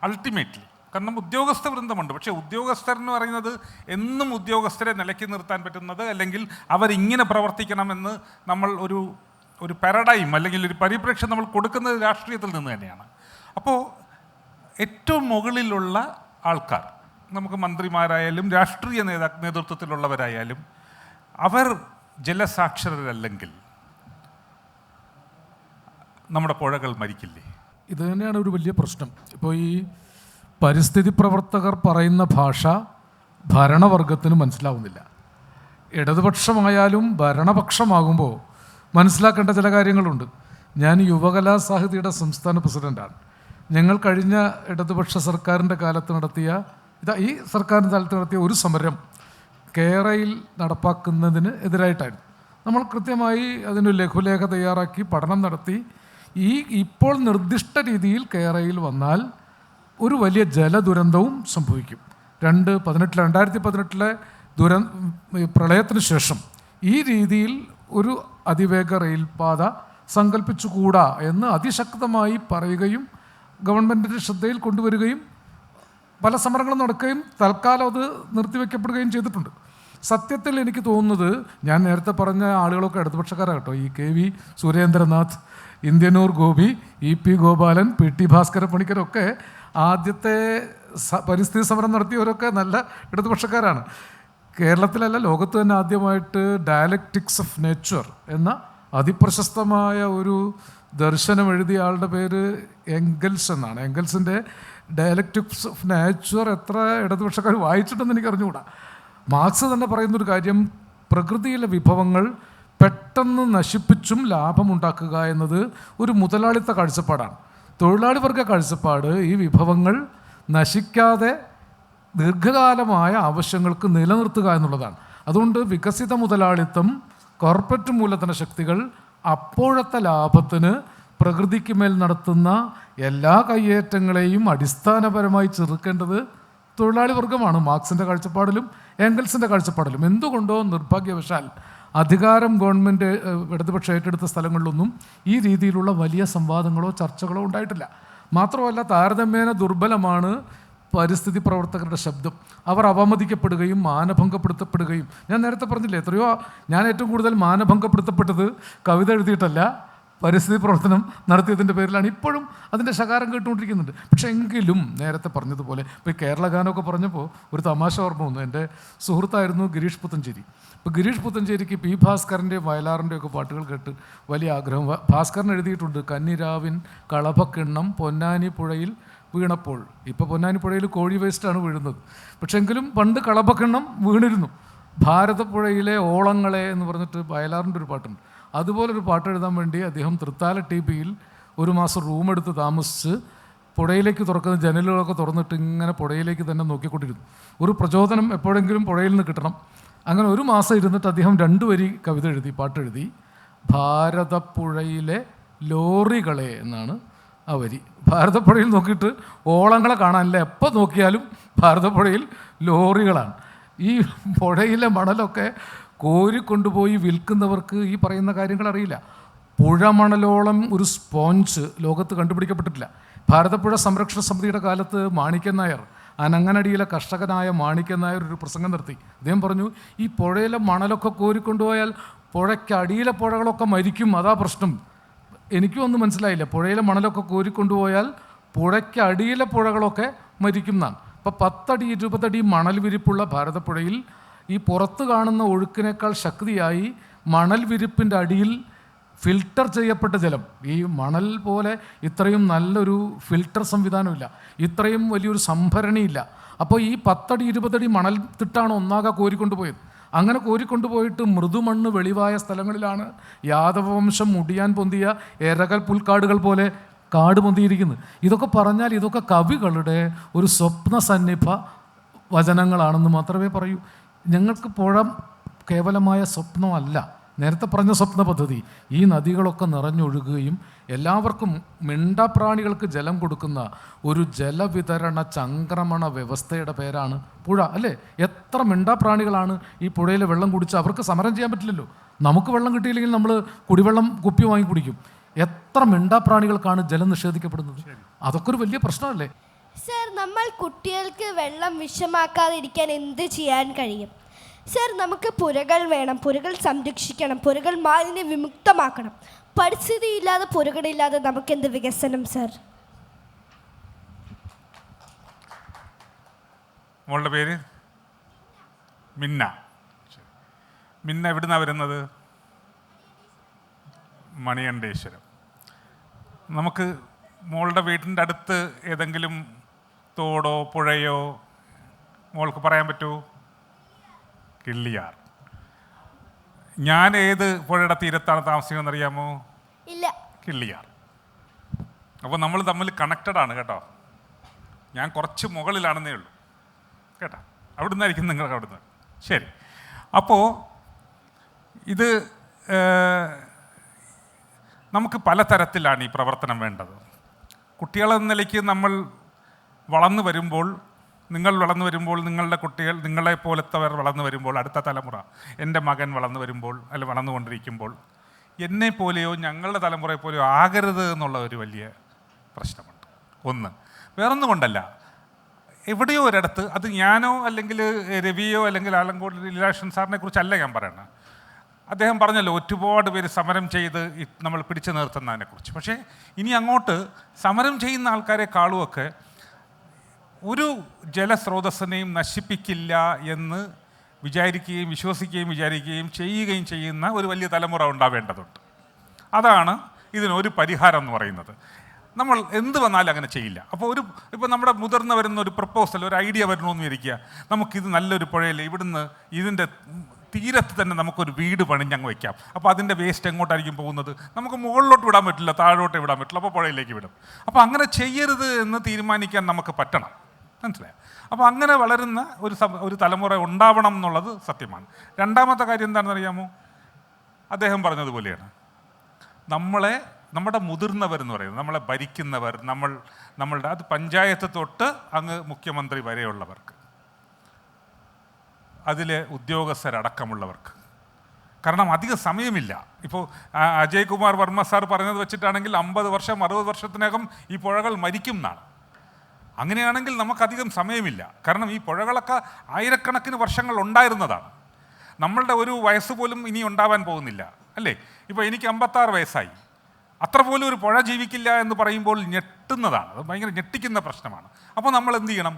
അൾട്ടിമേറ്റ്ലി. കാരണം ഉദ്യോഗസ്ഥ വൃന്ദമുണ്ട്, പക്ഷേ ഉദ്യോഗസ്ഥരെന്ന് പറയുന്നത് എന്നും ഉദ്യോഗസ്ഥരെ നിലയ്ക്ക് നിർത്താൻ പറ്റുന്നത്, അല്ലെങ്കിൽ അവരിങ്ങനെ പ്രവർത്തിക്കണമെന്ന് നമ്മൾ ഒരു പാരഡൈം അല്ലെങ്കിൽ ഒരു പരിപ്രേക്ഷ്യം നമ്മൾ കൊടുക്കുന്നത് രാഷ്ട്രീയത്തിൽ നിന്ന് തന്നെയാണ്. അപ്പോൾ ഏറ്റവും മുകളിലുള്ള ആൾക്കാർ, നമുക്ക് മന്ത്രിമാരായാലും രാഷ്ട്രീയ നേതൃത്വത്തിലുള്ളവരായാലും, അവർ ജലസാക്ഷരരല്ലെങ്കിൽ നമ്മുടെ പുഴകൾ മരിക്കില്ലേ?
ഇത് തന്നെയാണ് ഒരു വലിയ പ്രശ്നം. ഇപ്പോൾ ഈ പരിസ്ഥിതി പ്രവർത്തകർ പറയുന്ന ഭാഷ ഭരണവർഗത്തിന് മനസ്സിലാവുന്നില്ല. ഇടതുപക്ഷമായാലും ഭരണപക്ഷമാകുമ്പോൾ മനസ്സിലാക്കേണ്ട ചില കാര്യങ്ങളുണ്ട്. ഞാൻ യുവകലാ സാഹിതിയുടെ സംസ്ഥാന പ്രസിഡൻ്റാണ്. ഞങ്ങൾ കഴിഞ്ഞ ഇടതുപക്ഷ സർക്കാരിൻ്റെ കാലത്ത് നടത്തിയ ഈ സർക്കാരിൻ്റെ കാലത്ത് നടത്തിയ ഒരു സമരം കേരയിൽ നടപ്പാക്കുന്നതിന് എതിരായിട്ടായിരുന്നു. നമ്മൾ കൃത്യമായി അതിന് ലഘുലേഖ തയ്യാറാക്കി പഠനം നടത്തി. ഇപ്പോൾ നിർദ്ദിഷ്ട രീതിയിൽ കേരയിൽ വന്നാൽ ഒരു വലിയ ജലദുരന്തവും സംഭവിക്കും. 2018 പ്രളയത്തിന് ശേഷം ഈ രീതിയിൽ ഒരു അതിവേഗ റെയിൽപാത സങ്കല്പിച്ചുകൂടാ എന്ന് അതിശക്തമായി പറയുകയും ഗവൺമെൻറ്റിൻ്റെ ശ്രദ്ധയിൽ കൊണ്ടുവരികയും പല സമരങ്ങളും നടക്കുകയും തൽക്കാലം അത് നിർത്തിവെക്കപ്പെടുകയും ചെയ്തിട്ടുണ്ട്. സത്യത്തിൽ എനിക്ക് തോന്നുന്നത്, ഞാൻ നേരത്തെ പറഞ്ഞ ആളുകളൊക്കെ ഇടതുപക്ഷക്കാരാകട്ടോ, ഈ KV Surendranath, Indianoor Gopi, EP Gopalan, PT Bhaskara പണിക്കരൊക്കെ ആദ്യത്തെ പരിസ്ഥിതി സമരം നടത്തിയവരൊക്കെ നല്ല ഇടതുപക്ഷക്കാരാണ്. കേരളത്തിലല്ല, ലോകത്ത് തന്നെ ആദ്യമായിട്ട് ഡയലക്റ്റിക്സ് ഓഫ് നേച്ചർ എന്ന അതിപ്രശസ്തമായ ഒരു ദർശനം എഴുതിയ ആളുടെ പേര് എംഗൽസ് എന്നാണ്. എംഗൽസിൻ്റെ ഡയലക്റ്റിക്സ് ഓഫ് നേച്ചർ എത്ര ഇടതുപക്ഷക്കാർ വായിച്ചിട്ടെന്ന് എനിക്ക് അറിഞ്ഞുകൂടാ. മാർക്സ് തന്നെ പറയുന്നൊരു കാര്യം, പ്രകൃതിയിലെ വിഭവങ്ങൾ പെട്ടെന്ന് നശിപ്പിച്ചും ലാഭമുണ്ടാക്കുക എന്നത് ഒരു മുതലാളിത്ത കാഴ്ചപ്പാടാണ്. തൊഴിലാളി വർഗ കാഴ്ചപ്പാട് ഈ വിഭവങ്ങൾ നശിക്കാതെ ദീർഘകാലമായ ആവശ്യങ്ങൾക്ക് നിലനിർത്തുക എന്നുള്ളതാണ്. അതുകൊണ്ട് വികസിത മുതലാളിത്തം, കോർപ്പറേറ്റ് മൂലധന ശക്തികൾ അപ്പോഴത്തെ ലാഭത്തിന് പ്രകൃതിക്ക് മേൽ നടത്തുന്ന എല്ലാ കയ്യേറ്റങ്ങളെയും അടിസ്ഥാനപരമായി ചെറുക്കേണ്ടത് തൊഴിലാളി വർഗമാണ്. മാർക്സിൻ്റെ കാഴ്ചപ്പാടിലും എംഗൽസിൻ്റെ കാഴ്ചപ്പാടിലും. എന്തുകൊണ്ടോ നിർഭാഗ്യവശാൽ അധികാരം ഗവൺമെൻറ് ഇടതുപക്ഷം ഏറ്റെടുത്ത സ്ഥലങ്ങളിലൊന്നും ഈ രീതിയിലുള്ള വലിയ സംവാദങ്ങളോ ചർച്ചകളോ ഉണ്ടായിട്ടില്ല. മാത്രമല്ല, താരതമ്യേന ദുർബലമാണ് പരിസ്ഥിതി പ്രവർത്തകരുടെ ശബ്ദം. അവർ അവമതിക്കപ്പെടുകയും മാനഭംഗപ്പെടുത്തപ്പെടുകയും, ഞാൻ നേരത്തെ പറഞ്ഞില്ലേ, ഞാൻ ഏറ്റവും കൂടുതൽ മാനഭംഗപ്പെടുത്തപ്പെട്ടത് കവിത എഴുതിയിട്ടല്ല, പരിസ്ഥിതി പ്രവർത്തനം നടത്തിയതിൻ്റെ പേരിലാണ്. ഇപ്പോഴും അതിൻ്റെ ശകാരം കേട്ടുകൊണ്ടിരിക്കുന്നുണ്ട്. പക്ഷേ എങ്കിലും നേരത്തെ പറഞ്ഞതുപോലെ ഇപ്പോൾ ഈ കേരള ഗാനമൊക്കെ പറഞ്ഞപ്പോൾ ഒരു തമാശ ഓർമ്മ വന്നു. എൻ്റെ സുഹൃത്തായിരുന്നു ഗിരീഷ് പുത്തഞ്ചേരി. ഇപ്പോൾ ഗിരീഷ് പുത്തഞ്ചേരിക്ക് P ഭാസ്കറിൻ്റെയും വയലാറിൻ്റെയൊക്കെ പാട്ടുകൾ കേട്ട് വലിയ ആഗ്രഹം. ഭാസ്കറിന് എഴുതിയിട്ടുണ്ട്, കന്നിരാവിൻ കളഭക്കിണ്ണം പൊന്നാനി പുഴയിൽ വീണപ്പോൾ. ഇപ്പോൾ പൊന്നാനി പുഴയിൽ കോഴി വേസ്റ്റാണ് വീഴുന്നത്. പക്ഷേ എങ്കിലും പണ്ട് കളഭക്കിണ്ണം വീണിരുന്നു. ഭാരതപ്പുഴയിലെ ഓളങ്ങളെ എന്ന് പറഞ്ഞിട്ട് വയലാറിൻ്റെ ഒരു പാട്ടുണ്ട്. അതുപോലൊരു പാട്ട് എഴുതാൻ വേണ്ടി അദ്ദേഹം തൃത്താല TPയിൽ ഒരു മാസം റൂമെടുത്ത് താമസിച്ച് പുഴയിലേക്ക് തുറക്കുന്ന ജനലുകളൊക്കെ തുറന്നിട്ട് ഇങ്ങനെ പുഴയിലേക്ക് തന്നെ നോക്കിക്കൊണ്ടിരുന്നു. ഒരു പ്രചോദനം എപ്പോഴെങ്കിലും പുഴയിൽ നിന്ന് കിട്ടണം. അങ്ങനെ ഒരു മാസം ഇരുന്നിട്ട് അദ്ദേഹം 2 വരി കവിത എഴുതി, പാട്ടെഴുതി. ഭാരതപ്പുഴയിലെ ലോറികളെ എന്നാണ് ആ വരി. ഭാരതപ്പുഴയിൽ നോക്കിയിട്ട് ഓളങ്ങളെ കാണാനില്ല, എപ്പോൾ നോക്കിയാലും ഭാരതപ്പുഴയിൽ ലോറികളാണ്. ഈ പുഴയിലെ മണലൊക്കെ കോരിക്കൊണ്ടുപോയി വിൽക്കുന്നവർക്ക് ഈ പറയുന്ന കാര്യങ്ങൾ അറിയില്ല. പുഴമണലോളം ഒരു സ്പോഞ്ച് ലോകത്ത് കണ്ടുപിടിക്കപ്പെട്ടിട്ടില്ല. ഭാരതപ്പുഴ സംരക്ഷണ സമിതിയുടെ കാലത്ത് മാണിക്യൻ നായർ, അനങ്ങനടിയിലെ കർഷകനായ മാണിക്യൻ നായർ ഒരു പ്രസംഗം നടത്തി. അദ്ദേഹം പറഞ്ഞു, ഈ പുഴയിലെ മണലൊക്കെ കോരിക്കൊണ്ടുപോയാൽ പുഴയ്ക്കടിയിലെ പുഴകളൊക്കെ മരിക്കും, അതാ പ്രശ്നം. എനിക്കും ഒന്നും മനസ്സിലായില്ല. പുഴയിലെ മണലൊക്കെ കോരിക്കൊണ്ടുപോയാൽ പുഴയ്ക്കടിയിലെ പുഴകളൊക്കെ മരിക്കും എന്നാണ്. ഇപ്പോൾ 10 അടി 20 അടി മണൽ വിരിപ്പുള്ള ഭാരതപ്പുഴയിൽ ഈ പുറത്ത് കാണുന്ന ഒഴുക്കിനേക്കാൾ ശക്തിയായി മണൽ വിരിപ്പിൻ്റെ അടിയിൽ ഫിൽട്ടർ ചെയ്യപ്പെട്ട ജലം, ഈ മണൽ പോലെ ഇത്രയും നല്ലൊരു ഫിൽട്ടർ സംവിധാനമില്ല, ഇത്രയും വലിയൊരു സംഭരണിയില്ല. അപ്പോൾ ഈ 10 അടി 20 അടി മണൽ തിട്ടാണ് ഒന്നാകെ കോരിക്കൊണ്ടുപോയത്. അങ്ങനെ കോരിക്കൊണ്ടുപോയിട്ട് മൃദുമണ്ണ് വെളിവായ സ്ഥലങ്ങളിലാണ് യാദവവംശം മുടിയാൻ പൊന്തിയ എരകൽ പുൽക്കാടുകൾ പോലെ കാട് പൊന്തിയിരിക്കുന്നത്. ഇതൊക്കെ പറഞ്ഞാൽ ഇതൊക്കെ കവികളുടെ ഒരു സ്വപ്ന സന്നിഭ വചനങ്ങളാണെന്ന് മാത്രമേ പറയൂ. ഞങ്ങൾക്ക് പുഴ കേവലമായ സ്വപ്നമല്ല. നേരത്തെ പറഞ്ഞ സ്വപ്ന പദ്ധതി, ഈ നദികളൊക്കെ നിറഞ്ഞൊഴുകുകയും എല്ലാവർക്കും മിണ്ടാപ്രാണികൾക്ക് ജലം കൊടുക്കുന്ന ഒരു ജലവിതരണ ചംക്രമണ വ്യവസ്ഥയുടെ പേരാണ് പുഴ, അല്ലേ? എത്ര മിണ്ടാപ്രാണികളാണ് ഈ പുഴയിലെ വെള്ളം കുടിച്ച് അവർക്ക് സമരം ചെയ്യാൻ പറ്റില്ലല്ലോ. നമുക്ക് വെള്ളം കിട്ടിയില്ലെങ്കിൽ നമ്മൾ കുടിവെള്ളം കുപ്പി വാങ്ങി കുടിക്കും. എത്ര മിണ്ടാപ്രാണികൾക്കാണ് ജലം നിഷേധിക്കപ്പെടുന്നത്? അതൊക്കെ ഒരു വലിയ പ്രശ്നമല്ലേ?
സർ, നമ്മൾ കുട്ടികൾക്ക് വെള്ളം വിഷമാക്കാതിരിക്കാൻ എന്ത് ചെയ്യാൻ കഴിയും? സർ, നമുക്ക് പുരകൾ വേണം, പുരകൾ സംരക്ഷിക്കണം, പുരകൾ മാലിന്യ വിമുക്തമാക്കണം. പരിസ്ഥിതി ഇല്ലാതെ പുരകളില്ലാതെ നമുക്കെന്ത് വികസനം സർ?
മോളുടെ പേര് മിന്ന. മിന്ന എവിടുന്നാണ് വരുന്നത്? മണികണ്ഠേശ്വരം. നമുക്ക് മോളുടെ വീട്ടിൻ്റെ അടുത്ത് ഏതെങ്കിലും തോടോ പുഴയോ മോൾക്ക് പറയാൻ പറ്റുമോ? കിള്ളിയാർ. ഞാൻ ഏത് പുഴയുടെ തീരത്താണ് താമസിക്കുന്നത് അറിയാമോ?
ഇല്ല.
കിള്ളിയാർ. അപ്പോൾ നമ്മൾ തമ്മിൽ കണക്റ്റഡ് ആണ് കേട്ടോ. ഞാൻ കുറച്ച് മുകളിലാണെന്നേ ഉള്ളൂ കേട്ടോ. അവിടുന്നായിരിക്കും നിങ്ങൾക്ക് അവിടുന്ന്. ശരി. അപ്പോൾ ഇത് നമുക്ക് പലതരത്തിലാണ് ഈ പ്രവർത്തനം വേണ്ടത്. കുട്ടികളെന്ന നിലയ്ക്ക് നമ്മൾ വളർന്നു വരുമ്പോൾ, നിങ്ങൾ വളർന്നു വരുമ്പോൾ, നിങ്ങളുടെ കുട്ടികൾ നിങ്ങളെ പോലത്തവർ വളർന്നു വരുമ്പോൾ, അടുത്ത തലമുറ, എൻ്റെ മകൻ വളർന്നു വരുമ്പോൾ അല്ല വളർന്നുകൊണ്ടിരിക്കുമ്പോൾ എന്നെ പോലെയോ ഞങ്ങളുടെ തലമുറയെ പോലെയോ ആകരുത് എന്നുള്ള ഒരു വലിയ പ്രശ്നമുണ്ട്. ഒന്ന് വേറൊന്നും കൊണ്ടല്ല, എവിടെയോ ഒരിടത്ത്, അത് ഞാനോ അല്ലെങ്കിൽ രവിയോ അല്ലെങ്കിൽ ആലങ്കോട് ലീലാകൃഷ്ണൻ സാറിനെ കുറിച്ചല്ല ഞാൻ പറയണത്. അദ്ദേഹം പറഞ്ഞല്ലോ ഒരുപാട് പേര് സമരം ചെയ്ത് നമ്മൾ പിടിച്ചു നിർത്തുന്നതിനെക്കുറിച്ച്. പക്ഷേ ഇനി അങ്ങോട്ട് സമരം ചെയ്യുന്ന ആൾക്കാരെക്കാളുമൊക്കെ ഒരു ജലസ്രോതസ്സിനെയും നശിപ്പിക്കില്ല എന്ന് വിചാരിക്കുകയും വിശ്വസിക്കുകയും ചെയ്യുകയും ചെയ്യുന്ന ഒരു വലിയ തലമുറ ഉണ്ടാവേണ്ടതുണ്ട്. അതാണ് ഇതിനൊരു പരിഹാരം എന്ന് പറയുന്നത്. നമ്മൾ എന്ത് വന്നാലും അങ്ങനെ ചെയ്യില്ല. അപ്പോൾ ഇപ്പോൾ നമ്മുടെ മുതിർന്ന വരുന്ന ഒരു പ്രപ്പോസൽ, ഒരു ഐഡിയ വരണമെന്ന് വിചാരിക്കുക, നമുക്കിത് നല്ലൊരു പുഴയിൽ ഇവിടുന്ന് ഇതിൻ്റെ തീരത്ത് തന്നെ നമുക്കൊരു വീട് പണിഞ്ഞങ്ങ് വയ്ക്കാം. അപ്പോൾ അതിൻ്റെ വേസ്റ്റ് എങ്ങോട്ടായിരിക്കും പോകുന്നത്? നമുക്ക് മുകളിലോട്ട് വിടാൻ പറ്റില്ല, താഴോട്ട് വിടാൻ പറ്റില്ല, അപ്പോൾ പുഴയിലേക്ക് വിടും. അപ്പോൾ അങ്ങനെ ചെയ്യരുത് എന്ന് തീരുമാനിക്കാൻ നമുക്ക് പറ്റണം. മനസ്സിലായോ? അപ്പോൾ അങ്ങനെ വളരുന്ന ഒരു തലമുറ ഉണ്ടാവണം എന്നുള്ളത് സത്യമാണ്. രണ്ടാമത്തെ കാര്യം എന്താണെന്ന് അറിയാമോ? അദ്ദേഹം പറഞ്ഞതുപോലെയാണ്, നമ്മുടെ മുതിർന്നവരെന്ന് പറയുന്നത്, നമ്മളെ ഭരിക്കുന്നവർ, നമ്മളുടെ അത് പഞ്ചായത്ത് തൊട്ട് അങ്ങ് മുഖ്യമന്ത്രി വരെയുള്ളവർക്ക്, അതിലെ ഉദ്യോഗസ്ഥരടക്കമുള്ളവർക്ക്, കാരണം അധിക സമയമില്ല. ഇപ്പോൾ അജയ് കുമാർ വർമ്മ സാർ പറഞ്ഞത് വെച്ചിട്ടാണെങ്കിൽ 50 വർഷം 60 വർഷത്തിനകം ഈ പുഴകൾ മരിക്കും എന്നാണ്. അങ്ങനെയാണെങ്കിൽ നമുക്കധികം സമയമില്ല. കാരണം ഈ പുഴകളൊക്കെ ആയിരക്കണക്കിന് വർഷങ്ങൾ ഉണ്ടായിരുന്നതാണ്. നമ്മളുടെ ഒരു വയസ്സ് പോലും ഇനി ഉണ്ടാവാൻ പോകുന്നില്ല, അല്ലേ? ഇപ്പോൾ എനിക്ക് 56 വയസ്സായി. അത്ര പോലും ഒരു പുഴ ജീവിക്കില്ല എന്ന് പറയുമ്പോൾ ഞെട്ടുന്നതാണ്. അത് ഭയങ്കര ഞെട്ടിക്കുന്ന പ്രശ്നമാണ്. അപ്പോൾ നമ്മൾ എന്ത് ചെയ്യണം?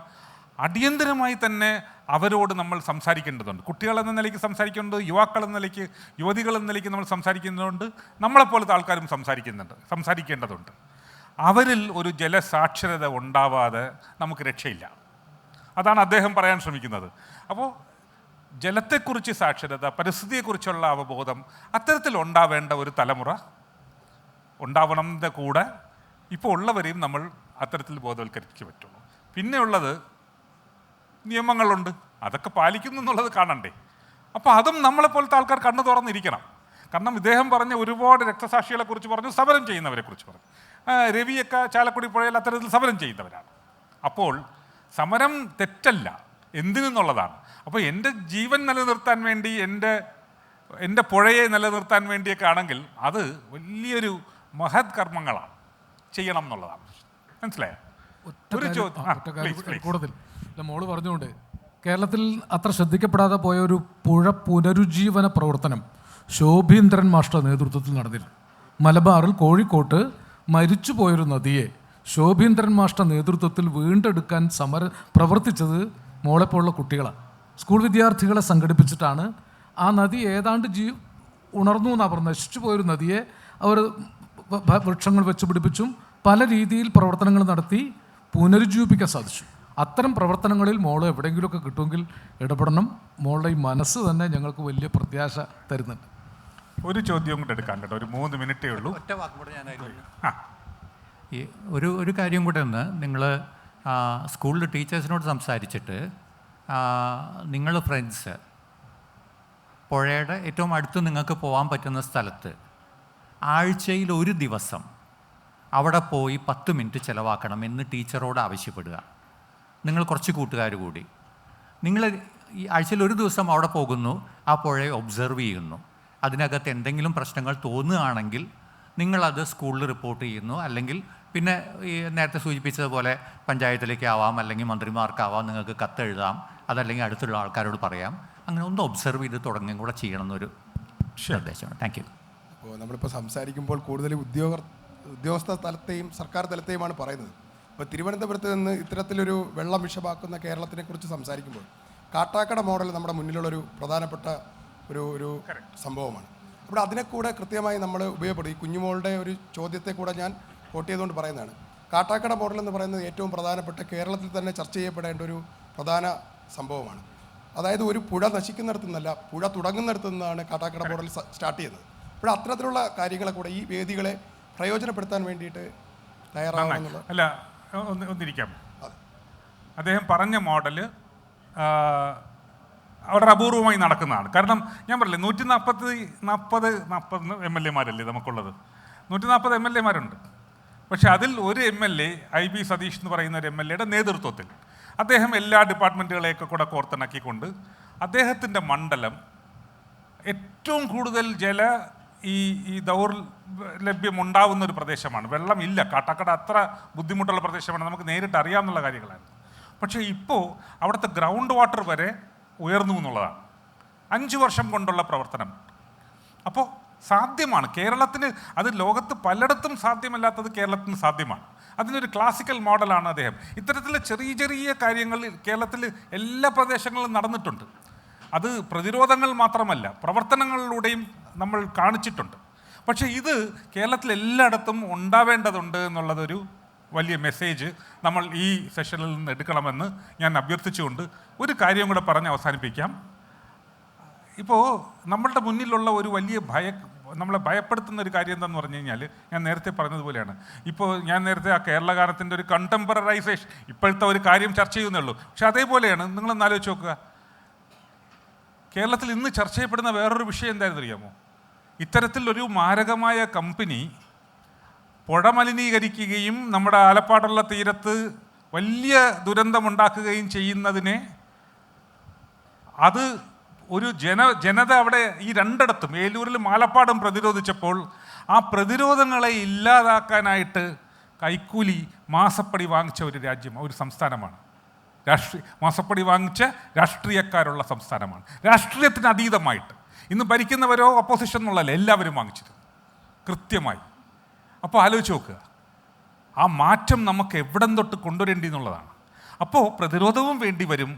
അടിയന്തരമായി തന്നെ അവരോട് നമ്മൾ സംസാരിക്കേണ്ടതുണ്ട്. കുട്ടികളെന്ന നിലയ്ക്ക് സംസാരിക്കേണ്ടത്, യുവാക്കളെന്ന നിലയ്ക്ക്, യുവതികളെന്ന നിലയ്ക്ക് നമ്മൾ സംസാരിക്കുന്നതുകൊണ്ട് നമ്മളെപ്പോലത്തെ ആൾക്കാരും സംസാരിക്കേണ്ടതുണ്ട്. അവരിൽ ഒരു ജലസാക്ഷരത ഉണ്ടാവാതെ നമുക്ക് രക്ഷയില്ല. അതാണ് അദ്ദേഹം പറയാൻ ശ്രമിക്കുന്നത്. അപ്പോൾ ജലത്തെക്കുറിച്ച് സാക്ഷരത, പരിസ്ഥിതിയെക്കുറിച്ചുള്ള അവബോധം അത്തരത്തിലുണ്ടാവേണ്ട ഒരു തലമുറ ഉണ്ടാവണമെന്നതിൻ്റെ കൂടെ ഇപ്പോൾ ഉള്ളവരെയും നമ്മൾ അത്തരത്തിൽ ബോധവൽക്കരിക്കേ പറ്റുള്ളൂ. പിന്നെ ഉള്ളത് നിയമങ്ങളുണ്ട്, അതൊക്കെ പാലിക്കുന്നു എന്നുള്ളത് കാണണ്ടേ? അപ്പോൾ അതും നമ്മളെപ്പോലത്തെ ആൾക്കാർ കണ്ണു തുറന്നിരിക്കണം. കാരണം ഇദ്ദേഹം പറഞ്ഞ ഒരുപാട് രക്തസാക്ഷികളെക്കുറിച്ച് പറഞ്ഞു, സമരം ചെയ്യുന്നവരെക്കുറിച്ച് പറഞ്ഞു. രവിയൊക്കെ ചാലക്കുടി പുഴയിൽ അത്തരത്തിൽ സമരം ചെയ്യുന്നവരാണ്. അപ്പോൾ സമരം തെറ്റല്ല, എന്തിനെന്നുള്ളതാണ്. അപ്പോൾ എൻ്റെ ജീവൻ നിലനിർത്താൻ വേണ്ടി, എൻ്റെ പുഴയെ നിലനിർത്താൻ വേണ്ടിയൊക്കെ ആണെങ്കിൽ അത് വലിയൊരു മഹത് കർമ്മങ്ങളാണ്, ചെയ്യണം എന്നുള്ളതാണ്. മനസ്സിലായോ? ഒരു
കൂടുതൽ മോള് പറഞ്ഞുകൊണ്ട് കേരളത്തിൽ അത്ര ശ്രദ്ധിക്കപ്പെടാതെ പോയ ഒരു പുഴ പുനരുജ്ജീവന പ്രവർത്തനം ശോഭീന്ദ്രൻ മാസ്റ്റർ നേതൃത്വത്തിൽ നടന്നിരുന്നു. മലബാറിൽ കോഴിക്കോട്ട് മരിച്ചുപോയൊരു നദിയെ ശോഭീന്ദ്രൻ മാസ്റ്റർ നേതൃത്വത്തിൽ വീണ്ടെടുക്കാൻ പ്രവർത്തിച്ചത് മോളെപ്പോലുള്ള കുട്ടികളാണ്. സ്കൂൾ വിദ്യാർത്ഥികളെ സംഘടിപ്പിച്ചിട്ടാണ് ആ നദി ഏതാണ്ട് ഉണർന്നു എന്നാണ് പറഞ്ഞത്. നശിച്ചു പോയൊരു നദിയെ അവർ വൃക്ഷങ്ങൾ വെച്ച് പിടിപ്പിച്ചും പല രീതിയിൽ പ്രവർത്തനങ്ങൾ നടത്തി പുനരുജ്ജീവിപ്പിക്കാൻ സാധിച്ചു. അത്തരം പ്രവർത്തനങ്ങളിൽ മോൾ എവിടെയെങ്കിലുമൊക്കെ കിട്ടുമെങ്കിൽ ഇടപെടണം. മോളുടെ ഈ മനസ്സ് തന്നെ ഞങ്ങൾക്ക് വലിയ പ്രത്യാശ തരുന്നുണ്ട്.
ഒരു ചോദ്യം കൂടെ എടുക്കാൻ കേട്ടോ, ഒരു 3 മിനിറ്റേ ഉള്ളൂ.
ഈ ഒരു കാര്യം കൂടെ ഒന്ന്, നിങ്ങൾ സ്കൂളിൽ ടീച്ചേഴ്സിനോട് സംസാരിച്ചിട്ട് നിങ്ങൾ ഫ്രണ്ട്സ് പുഴയുടെ ഏറ്റവും അടുത്ത് നിങ്ങൾക്ക് പോകാൻ പറ്റുന്ന സ്ഥലത്ത് ആഴ്ചയിൽ ഒരു ദിവസം അവിടെ പോയി 10 മിനിറ്റ് ചിലവാക്കണം എന്ന് ടീച്ചറോട് ആവശ്യപ്പെടുക. നിങ്ങൾ കുറച്ച് കൂട്ടുകാർ കൂടി നിങ്ങൾ ഈ ആഴ്ചയിൽ ഒരു ദിവസം അവിടെ പോകുന്നു, ആ പുഴയെ ഒബ്സർവ് ചെയ്യുന്നു. അതിനകത്ത് എന്തെങ്കിലും പ്രശ്നങ്ങൾ തോന്നുകയാണെങ്കിൽ നിങ്ങളത് സ്കൂളിൽ റിപ്പോർട്ട് ചെയ്യുന്നു. അല്ലെങ്കിൽ പിന്നെ ഈ നേരത്തെ സൂചിപ്പിച്ചതുപോലെ പഞ്ചായത്തിലേക്ക് ആവാം, അല്ലെങ്കിൽ മന്ത്രിമാർക്കാവാം, നിങ്ങൾക്ക് കത്തെഴുതാം, അതല്ലെങ്കിൽ അടുത്തുള്ള ആൾക്കാരോട് പറയാം. അങ്ങനെ ഒന്ന് ഒബ്സർവ് ചെയ്ത് തുടങ്ങുകയും കൂടെ ചെയ്യണം എന്നൊരു നിർദ്ദേശമാണ്. Thank you.
അപ്പോൾ നമ്മളിപ്പോൾ സംസാരിക്കുമ്പോൾ കൂടുതൽ ഉദ്യോഗസ്ഥ തലത്തെയും സർക്കാർ തലത്തെയുമാണ് പറയുന്നത്. ഇപ്പോൾ തിരുവനന്തപുരത്ത് നിന്ന് ഇത്തരത്തിലൊരു വെള്ളം വിഷമാക്കുന്ന കേരളത്തിനെക്കുറിച്ച് സംസാരിക്കുമ്പോൾ കാട്ടാക്കട മോഡൽ നമ്മുടെ മുന്നിലുള്ളൊരു പ്രധാനപ്പെട്ട ഒരു സംഭവമാണ്. അപ്പോൾ അതിനെ കൂടെ കൃത്യമായി നമ്മൾ ഉപയോഗപ്പെടും. ഈ കുഞ്ഞുമോളുടെ ഒരു ചോദ്യത്തെ കൂടെ ഞാൻ കോട്ട് ചെയ്തുകൊണ്ട് പറയുന്നതാണ്. കാട്ടാക്കട മോഡൽ എന്ന് പറയുന്നത് ഏറ്റവും പ്രധാനപ്പെട്ട കേരളത്തിൽ തന്നെ ചർച്ച ചെയ്യപ്പെടേണ്ട ഒരു പ്രധാന സംഭവമാണ്. അതായത് ഒരു പുഴ നശിക്കുന്നിടത്തു നിന്നല്ല, പുഴ തുടങ്ങുന്നിടത്തു നിന്നാണ് കാട്ടാക്കട മോഡൽ സ്റ്റാർട്ട് ചെയ്യുന്നത്. അപ്പോൾ അത്തരത്തിലുള്ള കാര്യങ്ങളെ കൂടെ ഈ വേദികളെ പ്രയോജനപ്പെടുത്താൻ വേണ്ടിയിട്ട് തയ്യാറാണെന്നുള്ളത്.
അല്ല, ഒന്നിരിക്കാം. അദ്ദേഹം പറഞ്ഞ മോഡല് വളരെ അപൂർവമായി നടക്കുന്നതാണ്. കാരണം ഞാൻ പറയില്ലേ, 140 MLA-മാരല്ലേ നമുക്കുള്ളത്. 140 MLA-മാരുണ്ട്. പക്ഷെ അതിൽ ഒരു MLA IB സതീഷ് എന്ന് പറയുന്ന ഒരു MLA-യുടെ നേതൃത്വത്തിൽ അദ്ദേഹം എല്ലാ ഡിപ്പാർട്ട്മെൻറ്റുകളെയൊക്കെ കൂടെ കോർത്തിണക്കിക്കൊണ്ട് അദ്ദേഹത്തിൻ്റെ മണ്ഡലം ഏറ്റവും കൂടുതൽ ഈ ദൗർലഭ്യം ഉണ്ടാവുന്ന ഒരു പ്രദേശമാണ്. വെള്ളമില്ല, കാട്ടാക്കട അത്ര ബുദ്ധിമുട്ടുള്ള പ്രദേശമാണ്, നമുക്ക് നേരിട്ട് അറിയാവുന്ന കാര്യങ്ങളാണ്. പക്ഷേ ഇപ്പോൾ അവിടുത്തെ ഗ്രൗണ്ട് വാട്ടർ വരെ ഉയർന്നു എന്നുള്ളതാണ് 5 വർഷം കൊണ്ടുള്ള പ്രവർത്തനം. അപ്പോൾ സാധ്യമാണ് കേരളത്തിന്, അത് ലോകത്ത് പലയിടത്തും സാധ്യമല്ലാത്തത് കേരളത്തിന് സാധ്യമാണ്. അതിനൊരു ക്ലാസിക്കൽ മോഡലാണ് അദ്ദേഹം. ഇത്തരത്തിലുള്ള ചെറിയ ചെറിയ കാര്യങ്ങൾ കേരളത്തിൽ എല്ലാ പ്രദേശങ്ങളിലും നടന്നിട്ടുണ്ട്. അത് പ്രതിരോധങ്ങൾ മാത്രമല്ല, പ്രവർത്തനങ്ങളിലൂടെയും നമ്മൾ കാണിച്ചിട്ടുണ്ട്. പക്ഷേ ഇത് കേരളത്തിൽ എല്ലായിടത്തും ഉണ്ടാവേണ്ടതുണ്ട് എന്നുള്ളതൊരു വലിയ മെസ്സേജ് നമ്മൾ ഈ സെഷനിൽ നിന്ന് എടുക്കണമെന്ന് ഞാൻ അഭ്യർത്ഥിച്ചുകൊണ്ട് ഒരു കാര്യം കൂടെ പറഞ്ഞ് അവസാനിപ്പിക്കാം. ഇപ്പോൾ നമ്മളുടെ മുന്നിലുള്ള ഒരു വലിയ നമ്മളെ ഭയപ്പെടുത്തുന്ന ഒരു കാര്യം എന്താണെന്ന് പറഞ്ഞു കഴിഞ്ഞാൽ, ഞാൻ നേരത്തെ പറഞ്ഞതുപോലെയാണ്. ഇപ്പോൾ ഞാൻ നേരത്തെ ആ കേരള ഗാനത്തിൻ്റെ ഒരു കണ്ടംപററൈസേഷൻ, ഇപ്പോഴത്തെ ഒരു കാര്യം ചർച്ച ചെയ്യുന്നേ ഉള്ളൂ. പക്ഷെ അതേപോലെയാണ്, നിങ്ങളൊന്ന് ആലോചിച്ച് നോക്കുക, കേരളത്തിൽ ഇന്ന് ചർച്ച ചെയ്യപ്പെടുന്ന വേറൊരു വിഷയം എന്തായിരുന്നു അറിയാമോ? ഇത്തരത്തിലൊരു മാരകമായ കമ്പനി പുഴ മലിനീകരിക്കുകയും നമ്മുടെ ആലപ്പാടുള്ള തീരത്ത് വലിയ ദുരന്തമുണ്ടാക്കുകയും ചെയ്യുന്നതിനെ അത് ഒരു ജനത അവിടെ ഈ രണ്ടിടത്തും ഏലൂരിലും ആലപ്പാടും പ്രതിരോധിച്ചപ്പോൾ ആ പ്രതിരോധങ്ങളെ ഇല്ലാതാക്കാനായിട്ട് കൈക്കൂലി മാസപ്പടി വാങ്ങിച്ച ഒരു രാജ്യം, ഒരു സംസ്ഥാനമാണ്. മാസപ്പടി വാങ്ങിച്ച രാഷ്ട്രീയക്കാരുള്ള സംസ്ഥാനമാണ്. രാഷ്ട്രീയത്തിന് അതീതമായിട്ട് ഇന്ന് ഭരിക്കുന്നവരോ ഒപ്പോസിഷൻ എന്നുള്ളതല്ല, എല്ലാവരും വാങ്ങിച്ചത് കൃത്യമായി. അപ്പോൾ ആലോചിച്ച് നോക്കുക, ആ മാറ്റം നമുക്ക് എവിടം തൊട്ട് കൊണ്ടുവരേണ്ടി എന്നുള്ളതാണ്. അപ്പോൾ പ്രതിരോധവും വേണ്ടി വരും,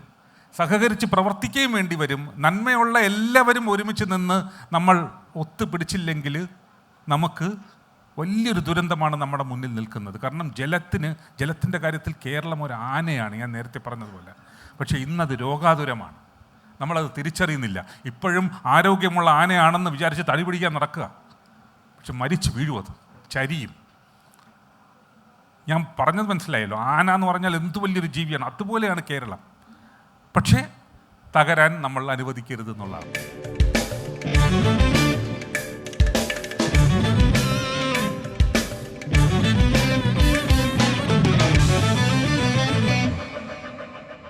സഹകരിച്ച് പ്രവർത്തിക്കുകയും വേണ്ടി വരും. നന്മയുള്ള എല്ലാവരും ഒരുമിച്ച് നിന്ന് നമ്മൾ ഒത്തുപിടിച്ചില്ലെങ്കിൽ നമുക്ക് വലിയൊരു ദുരന്തമാണ് നമ്മുടെ മുന്നിൽ നിൽക്കുന്നത്. കാരണം ജലത്തിൻ്റെ കാര്യത്തിൽ കേരളം ഒരു ആനയാണ്, ഞാൻ നേരത്തെ പറഞ്ഞതുപോലെ. പക്ഷേ ഇന്നത് രോഗാതുരമാണ്, നമ്മളത് തിരിച്ചറിയുന്നില്ല. ഇപ്പോഴും ആരോഗ്യമുള്ള ആനയാണെന്ന് വിചാരിച്ച് തടി പിടിക്കാൻ നടക്കുക, പക്ഷെ മരിച്ചു വീഴുവത്, ചരിയും. ഞാൻ പറഞ്ഞത് മനസ്സിലായല്ലോ, ആന എന്ന് പറഞ്ഞാൽ എന്ത് വലിയൊരു ജീവിയാണ്. അതുപോലെയാണ് കേരളം. പക്ഷേ തകരാൻ നമ്മൾ അനുവദിക്കരുത് എന്നുള്ളതാണ്.